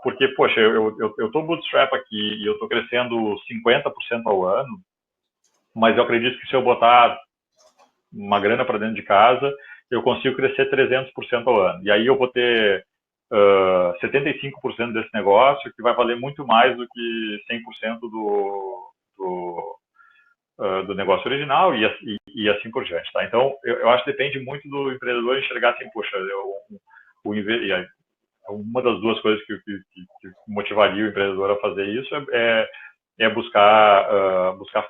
Porque, poxa, eu estou bootstrap aqui e eu estou crescendo 50% ao ano, mas eu acredito que se eu botar uma grana para dentro de casa, eu consigo crescer 300% ao ano. E aí eu vou ter 75% desse negócio, que vai valer muito mais do que 100% do negócio original e assim por diante. Tá? Então, eu acho que depende muito do empreendedor enxergar assim, poxa, uma das duas coisas que motivaria o empreendedor a fazer isso é buscar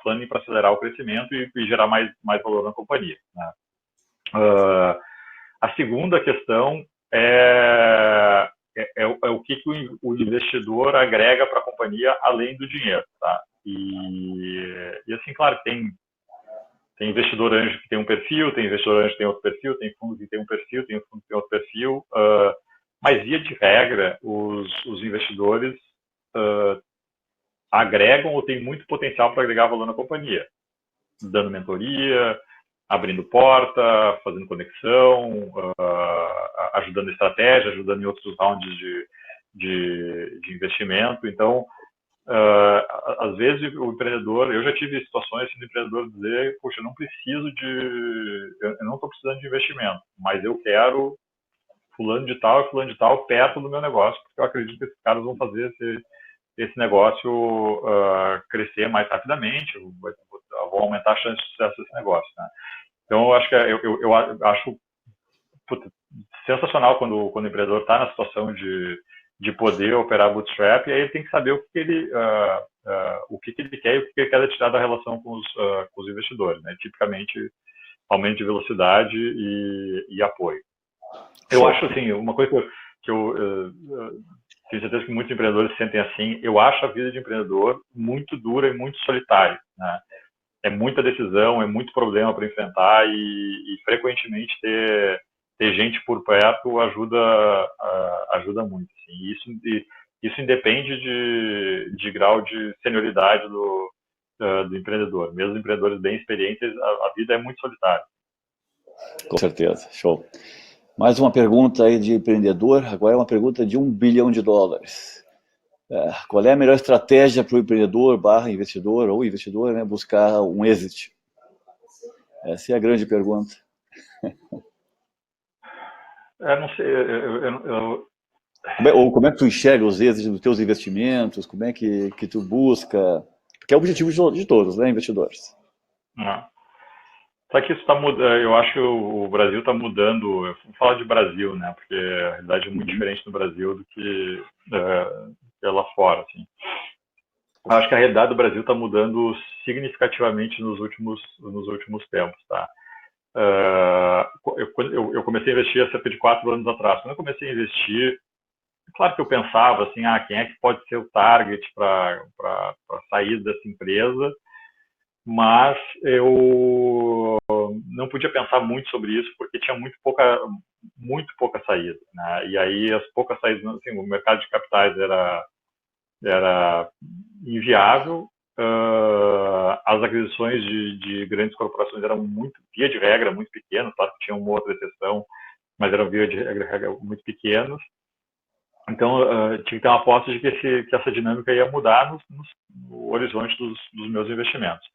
funding para acelerar o crescimento e gerar mais valor na companhia. Né? A segunda questão é o que o investidor agrega para a companhia além do dinheiro, tá? E assim, claro, tem investidor anjo que tem um perfil, tem investidor anjo que tem outro perfil, tem fundo que tem um perfil, tem fundo que tem outro perfil, mas via de regra, os investidores agregam ou têm muito potencial para agregar valor na companhia, dando mentoria, abrindo porta, fazendo conexão, ajudando estratégia, ajudando em outros rounds de investimento. Então, às vezes o empreendedor, eu já tive situações assim, do empreendedor dizer, poxa, eu não preciso eu não estou precisando de investimento, mas eu quero fulano de tal e fulano de tal perto do meu negócio, porque eu acredito que esses caras vão fazer esse negócio crescer mais rapidamente, vão aumentar a chance de sucesso desse negócio, né? Então, eu acho que eu acho sensacional quando o empreendedor está na situação de poder operar bootstrap, e aí ele tem que saber o que ele quer e o que ele quer tirar da relação com os investidores, né? Tipicamente, aumento de velocidade e apoio. Eu acho, assim, uma coisa que eu tenho certeza que muitos empreendedores se sentem assim, eu acho a vida de empreendedor muito dura e muito solitária, né? É muita decisão, é muito problema para enfrentar e frequentemente ter gente por perto ajuda muito. Assim. Isso independe de grau de senioridade do empreendedor. Mesmo empreendedores bem experientes, a vida é muito solitária. Com certeza, show. Mais uma pergunta aí de empreendedor, agora é uma pergunta de $1 bilhão. Qual é a melhor estratégia para o empreendedor / investidor ou investidor, né, buscar um exit? Essa é a grande pergunta. Não sei, como é que tu enxerga os êxitos dos teus investimentos? Como é que tu busca? Porque é o objetivo de todos, né, investidores. Só que isso está mudando, eu acho que o Brasil está mudando, eu vou falar de Brasil, né, porque a realidade é muito diferente no Brasil do que lá fora, assim. Eu acho que a realidade do Brasil está mudando significativamente nos últimos tempos, tá? Eu comecei a investir há cerca de 4 anos atrás. Quando eu comecei a investir, claro que eu pensava assim, quem é que pode ser o target para sair dessa empresa, mas eu não podia pensar muito sobre isso porque tinha muito pouca saída, né? E aí as poucas saídas, assim, o mercado de capitais era inviável, as aquisições de grandes corporações eram via de regra, muito pequenas, claro que tinha uma outra exceção, mas eram via de regra muito pequenos. Então, tinha que ter uma aposta de que essa dinâmica ia mudar no horizonte dos meus investimentos.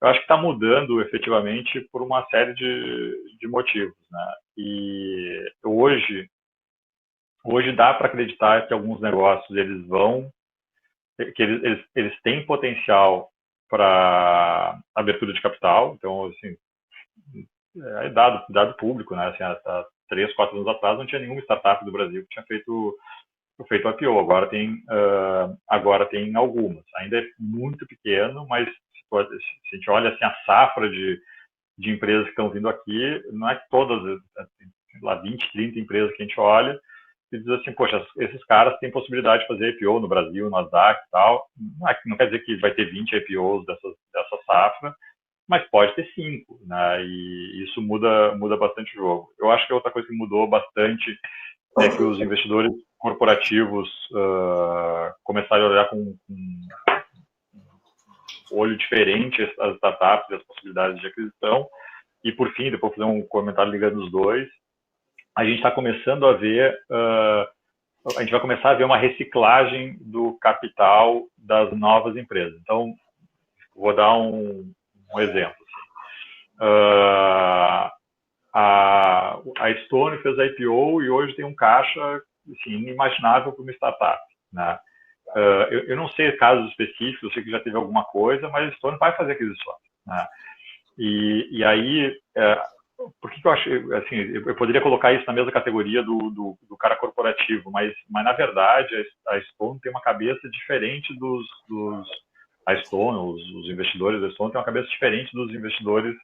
Eu acho que está mudando efetivamente por uma série de motivos, né? E hoje dá para acreditar que alguns negócios eles têm potencial para abertura de capital. Então, assim, é dado público, né? Assim, há 3, 4 anos atrás não tinha nenhuma startup do Brasil que tinha feito IPO. Agora tem algumas. Ainda é muito pequeno, mas se a gente olha assim, a safra de empresas que estão vindo aqui, não é que todas, lá 20, 30 empresas que a gente olha, e diz assim, poxa, esses caras têm possibilidade de fazer IPO no Brasil, no Nasdaq e tal. Não quer dizer que vai ter 20 IPOs dessa safra, mas pode ter 5, né? E isso muda bastante o jogo. Eu acho que outra coisa que mudou bastante é que os investidores corporativos começaram a olhar com um olho diferente as startups e as possibilidades de aquisição. E, por fim, depois fazer um comentário ligando os dois, a gente está começando a ver, a gente vai começar a ver uma reciclagem do capital das novas empresas. Então, vou dar um exemplo. A Stone fez a IPO e hoje tem um caixa assim, inimaginável para uma startup, né? Eu não sei casos específicos, eu sei que já teve alguma coisa, mas a Stone vai fazer aquisições, né? E aí, por que eu acho, assim, eu poderia colocar isso na mesma categoria do cara corporativo, mas na verdade a Stone tem uma cabeça diferente a Stone, os investidores da Stone têm uma cabeça diferente dos investidores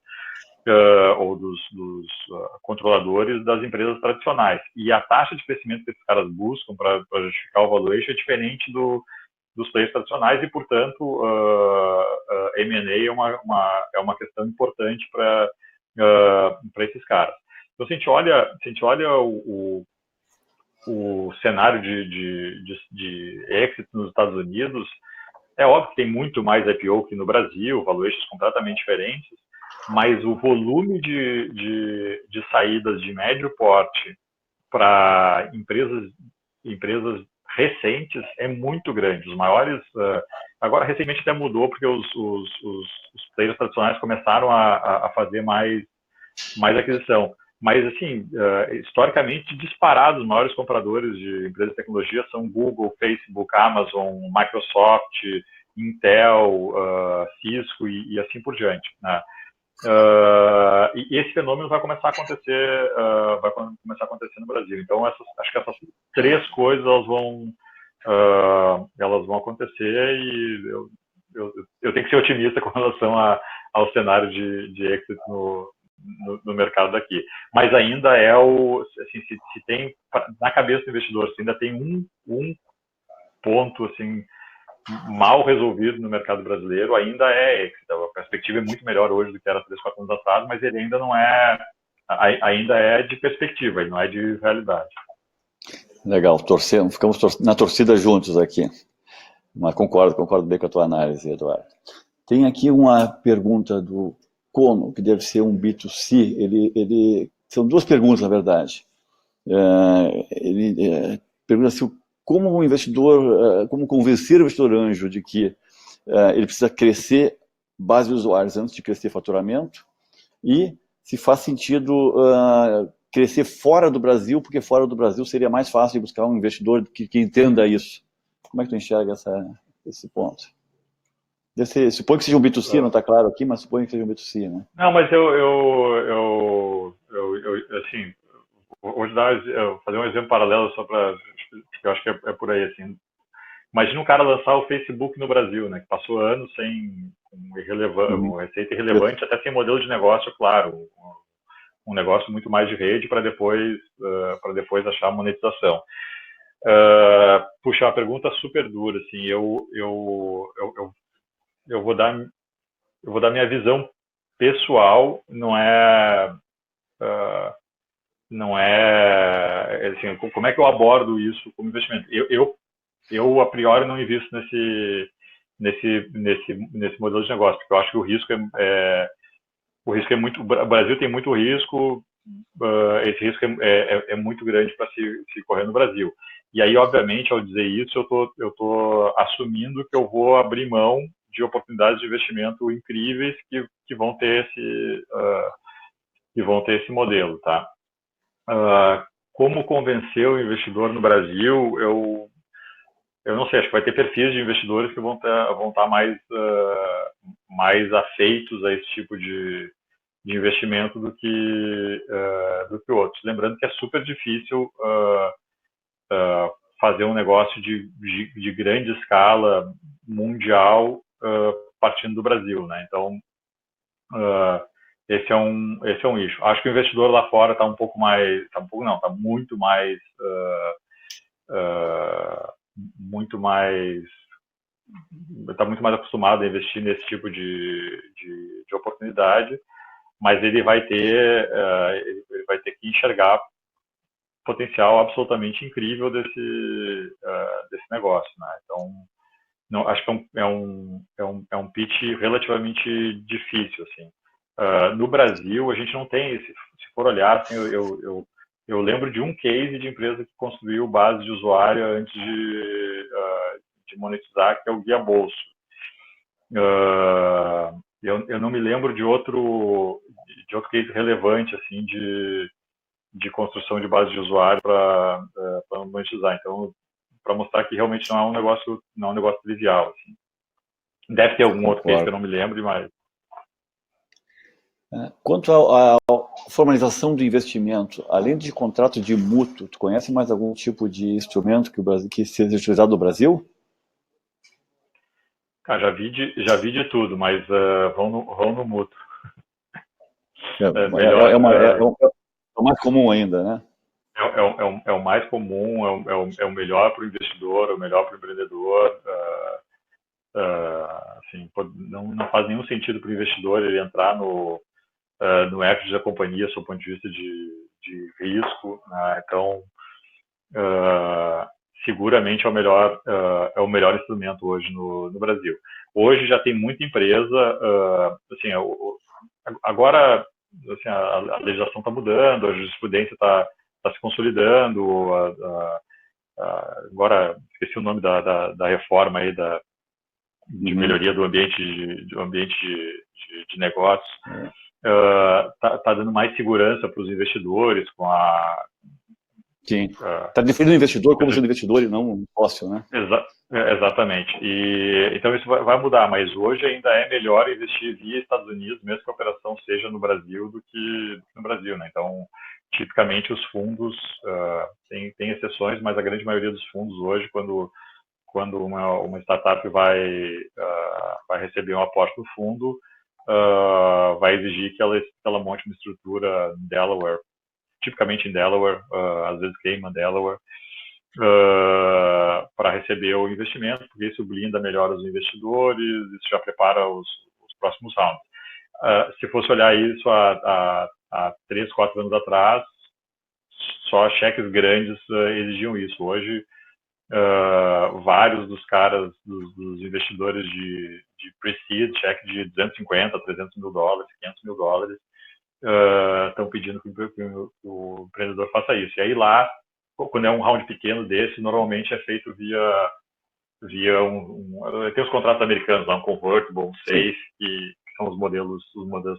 ou dos controladores das empresas tradicionais. E a taxa de crescimento que esses caras buscam para justificar o valuation é diferente dos players tradicionais e, portanto, M&A é uma questão importante para esses caras. Então, se a gente olha o cenário de exit nos Estados Unidos, é óbvio que tem muito mais IPO que no Brasil, valuations completamente diferentes, mas o volume de saídas de médio porte para empresas recentes é muito grande. Os maiores, agora recentemente até mudou porque os players tradicionais começaram a fazer mais aquisição. Mas, assim, historicamente, disparados, os maiores compradores de empresas de tecnologia são Google, Facebook, Amazon, Microsoft, Intel, Cisco e assim por diante, né? E esse fenômeno vai começar a acontecer, no Brasil. Então, acho que essas três coisas elas vão acontecer e eu tenho que ser otimista com relação ao cenário de exit no mercado daqui. Mas ainda é assim, se tem na cabeça do investidor, se ainda tem um ponto assim mal resolvido no mercado brasileiro, ainda é exit. A perspectiva é muito melhor hoje do que era 3, 4 anos atrás, mas ele ainda não é, ainda é de perspectiva, ele não é de realidade. Legal, ficamos na torcida juntos aqui. Mas concordo bem com a tua análise, Eduardo. Tem aqui uma pergunta do Cono, que deve ser um B2C. São duas perguntas, na verdade. Ele pergunta se como um investidor, como convencer o investidor anjo de que ele precisa crescer base de usuários antes de crescer faturamento, e se faz sentido crescer fora do Brasil, porque fora do Brasil seria mais fácil de buscar um investidor que entenda isso. Como é que tu enxerga esse ponto? Suponho que seja um B2C, não está claro aqui, mas suponho que seja um B2C, né? Não, mas assim, vou fazer um exemplo paralelo só para, eu acho que é por aí, assim. Imagina um cara lançar o Facebook no Brasil, né, que passou anos sem uma receita irrelevante, até sem modelo de negócio, claro, um negócio muito mais de rede para depois achar monetização. Puxa, uma pergunta super dura, assim, eu vou dar minha visão pessoal, não é assim, como é que eu abordo isso como investimento? Eu a priori não invisto nesse modelo de negócio, porque eu acho que o risco é muito, o Brasil tem muito risco, esse risco é muito grande para se correr no Brasil. E aí, obviamente, ao dizer isso, eu tô assumindo que eu vou abrir mão de oportunidades de investimento incríveis que vão ter esse modelo, tá? Como convencer o investidor no Brasil, eu não sei, acho que vai ter perfis de investidores que vão estar mais afeitos a esse tipo de investimento do que outros. Lembrando que é super difícil fazer um negócio de grande escala mundial partindo do Brasil, né? Então, esse é um eixo. Acho que o investidor lá fora está muito mais está muito mais acostumado a investir nesse tipo de oportunidade, mas ele vai ter que enxergar potencial absolutamente incrível desse negócio, né? Então, não, acho que é um pitch relativamente difícil, assim. No Brasil, a gente não tem, se for olhar, assim, eu lembro de um case de empresa que construiu base de usuário antes de monetizar, que é o Guia Bolso. Eu não me lembro de outro case relevante, assim, de construção de base de usuário para monetizar. Então, para mostrar que realmente não é um negócio trivial, assim. Deve ter algum outro case que eu não me lembro, mas... Quanto à formalização do investimento, além de contrato de mútuo, tu conhece mais algum tipo de instrumento que seja utilizado no Brasil? Já vi de tudo, mas vão no mútuo. melhor. É o mais comum ainda, né? É o mais comum, é o melhor para o investidor, é o melhor para o empreendedor. Assim, não faz nenhum sentido para o investidor ele entrar no equity da companhia, sob o ponto de vista de risco, né? Então, seguramente é o melhor instrumento hoje no Brasil. Hoje já tem muita empresa, assim, agora assim, a legislação está mudando, a jurisprudência está se consolidando, agora esqueci o nome da reforma aí de melhoria do ambiente de negócios, tá dando mais segurança para os investidores com a... Sim, está definindo o investidor como sendo investidor e não um sócio, né? Exatamente. Então isso vai mudar, mas hoje ainda é melhor investir via Estados Unidos, mesmo que a operação seja no Brasil, do que no Brasil, né? Então, tipicamente os fundos, tem exceções, mas a grande maioria dos fundos hoje, quando uma startup vai receber um aporte do fundo, vai exigir que ela monte uma estrutura em Delaware, tipicamente em Delaware, às vezes Cayman, Delaware, para receber o investimento, porque isso blinda melhor os investidores, isso já prepara os próximos rounds. Se fosse olhar isso há 3, 4 anos atrás, só cheques grandes exigiam isso. Hoje, vários dos caras, dos investidores de pre-seed, cheque de 250, 300 mil dólares, 500 mil dólares, estão pedindo que o empreendedor faça isso. E aí lá, quando é um round pequeno desse, normalmente é feito via tem os contratos americanos lá, um convertible, um safe, que são os modelos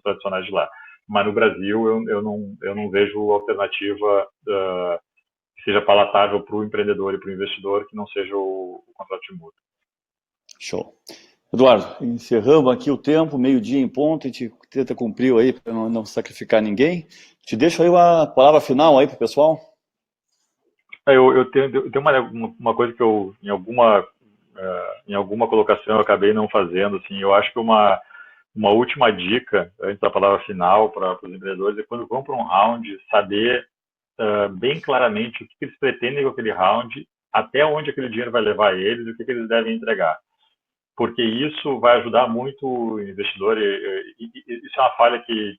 tradicionais de lá. Mas no Brasil eu não vejo alternativa que seja palatável para o empreendedor e para o investidor que não seja o contrato de mútuo. Show. Eduardo, encerramos aqui o tempo, meio-dia em ponto, a gente tenta cumprir aí para não sacrificar ninguém. Te deixo aí uma palavra final aí para o pessoal. Eu tenho uma coisa que eu, em alguma colocação, eu acabei não fazendo. Assim, eu acho que uma última dica, antes da palavra final para os empreendedores, é quando vão para um round, saber bem claramente o que eles pretendem com aquele round, até onde aquele dinheiro vai levar eles e o que eles devem entregar. Porque isso vai ajudar muito o investidor, e isso é uma falha que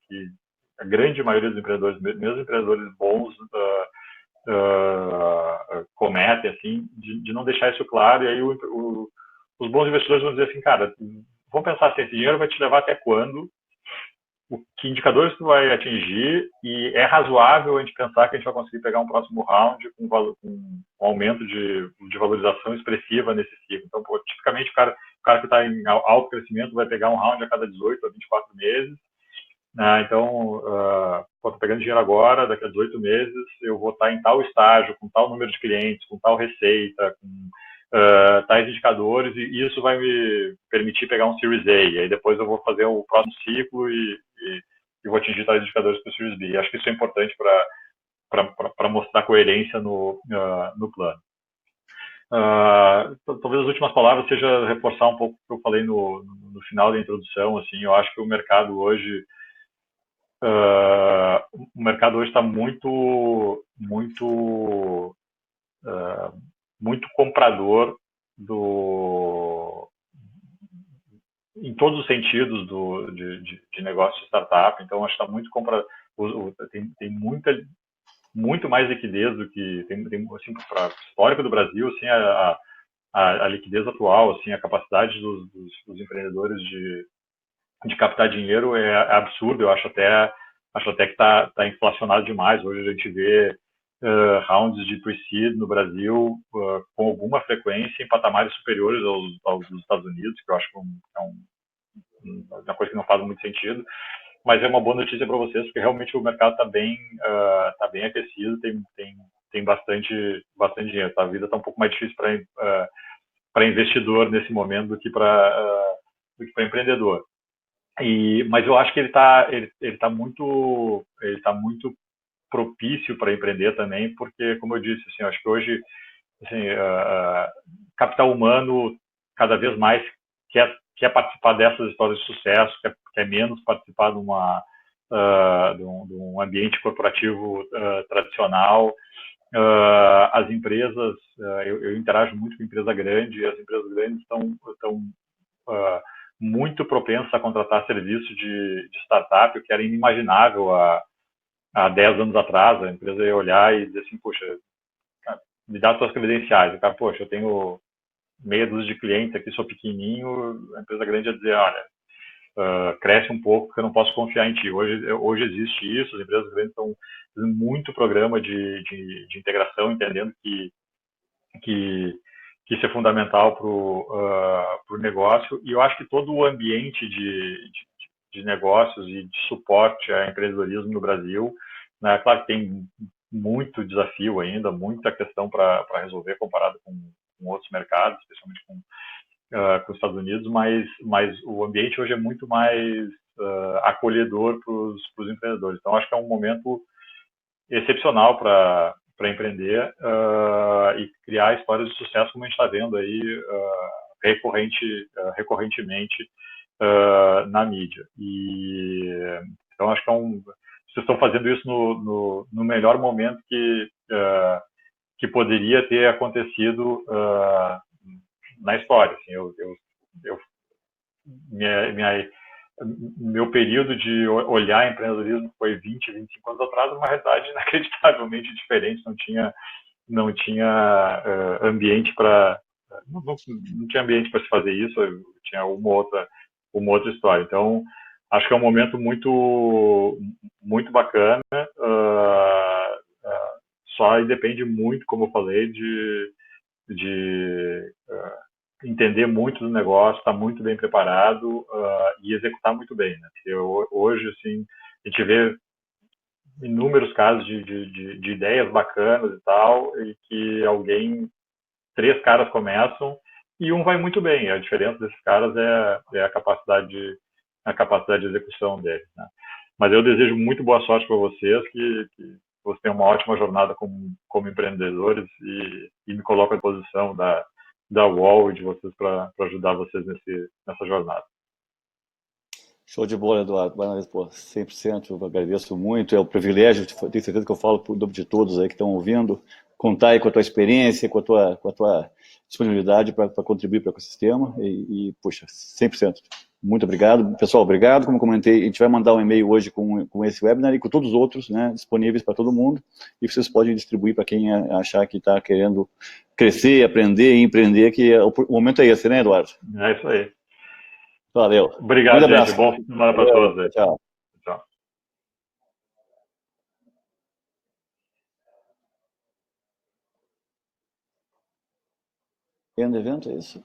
a grande maioria dos empreendedores, mesmo empreendedores bons, cometem, assim, de não deixar isso claro, e aí os bons investidores vão dizer assim, cara, vamos pensar assim, esse dinheiro vai te levar até quando, que indicadores tu vai atingir, e é razoável a gente pensar que a gente vai conseguir pegar um próximo round com um aumento de valorização expressiva nesse ciclo. Então, tipicamente, o cara que está em alto crescimento vai pegar um round a cada 18 a 24 meses. Então, estou pegando dinheiro agora, daqui a 18 meses eu vou estar em tal estágio, com tal número de clientes, com tal receita, com tais indicadores, e isso vai me permitir pegar um Series A, e aí depois eu vou fazer o próximo ciclo e vou atingir tais indicadores para o Series B. E acho que isso é importante para mostrar coerência no plano. Talvez as últimas palavras seja reforçar um pouco o que eu falei no final da introdução. Assim, eu acho que o mercado hoje está muito comprador em todos os sentidos de negócio de startup. Então, acho que está muito tem muito mais liquidez do que tem assim, para o histórico do Brasil, assim, a liquidez atual, assim, a capacidade dos empreendedores de captar dinheiro é absurdo. Eu acho até que está inflacionado demais. Hoje a gente vê rounds de pre-seed no Brasil com alguma frequência em patamares superiores aos dos Estados Unidos, que eu acho que é uma coisa que não faz muito sentido. Mas é uma boa notícia para vocês, porque realmente o mercado está bem aquecido, tem bastante dinheiro. A vida está um pouco mais difícil para investidor nesse momento do que para empreendedor. Mas eu acho que ele tá muito propício para empreender também, porque, como eu disse, assim, eu acho que hoje assim, capital humano cada vez mais quer participar dessas histórias de sucesso, quer menos participar de uma de um ambiente corporativo tradicional. As empresas, eu interajo muito com empresa grande, e as empresas grandes estão muito propensas a contratar serviço de startup, o que era inimaginável há 10 anos atrás. A empresa ia olhar e dizer assim, poxa, me dá suas credenciais. O cara, poxa, eu tenho meia dúzia de clientes aqui, sou pequenininho. A empresa grande ia dizer, olha, cresce um pouco, porque eu não posso confiar em ti. Hoje existe isso, as empresas grandes estão fazendo muito programa de integração, entendendo que isso é fundamental para o negócio. E eu acho que todo o ambiente de negócios e de suporte a empreendedorismo no Brasil, né, claro que tem muito desafio ainda, muita questão para resolver comparado com outros mercados, especialmente com os Estados Unidos, mas o ambiente hoje é muito mais acolhedor para os empreendedores. Então, acho que é um momento excepcional para empreender e criar histórias de sucesso, como a gente está vendo aí recorrentemente na mídia. Então, acho que vocês estão fazendo isso no melhor momento que poderia ter acontecido na história. Assim, meu período de olhar empreendedorismo foi 20, 25 anos atrás, uma realidade inacreditavelmente diferente. Não tinha ambiente para não tinha ambiente para se fazer isso. Tinha uma outra história. Então, acho que é um momento muito bacana. Só depende muito, como eu falei, de entender muito do negócio, estar muito bem preparado e executar muito bem, né? Porque hoje, assim, a gente vê inúmeros casos de ideias bacanas e tal, e que três caras começam e um vai muito bem. A diferença desses caras é a capacidade de execução deles, né? Mas eu desejo muito boa sorte para vocês, que vocês tenham uma ótima jornada como empreendedores e me coloco à disposição da UOL e de vocês para ajudar vocês nessa jornada. Show de bola, Eduardo. Mais uma vez, pô, 100%, eu agradeço muito. É um privilégio, tenho certeza que eu falo por nome de todos aí que estão ouvindo, contar aí com a tua experiência, com a tua disponibilidade para contribuir para o ecossistema. Puxa, 100%. Muito obrigado. Pessoal, obrigado. Como comentei, a gente vai mandar um e-mail hoje com esse webinar e com todos os outros, né, disponíveis para todo mundo. E vocês podem distribuir para quem achar que está querendo crescer, aprender e empreender, que o momento é esse, né, Eduardo? É isso aí. Valeu. Obrigado, gente. Abraço. Bom fim de semana para todos. Tchau. Tchau. End evento, é isso?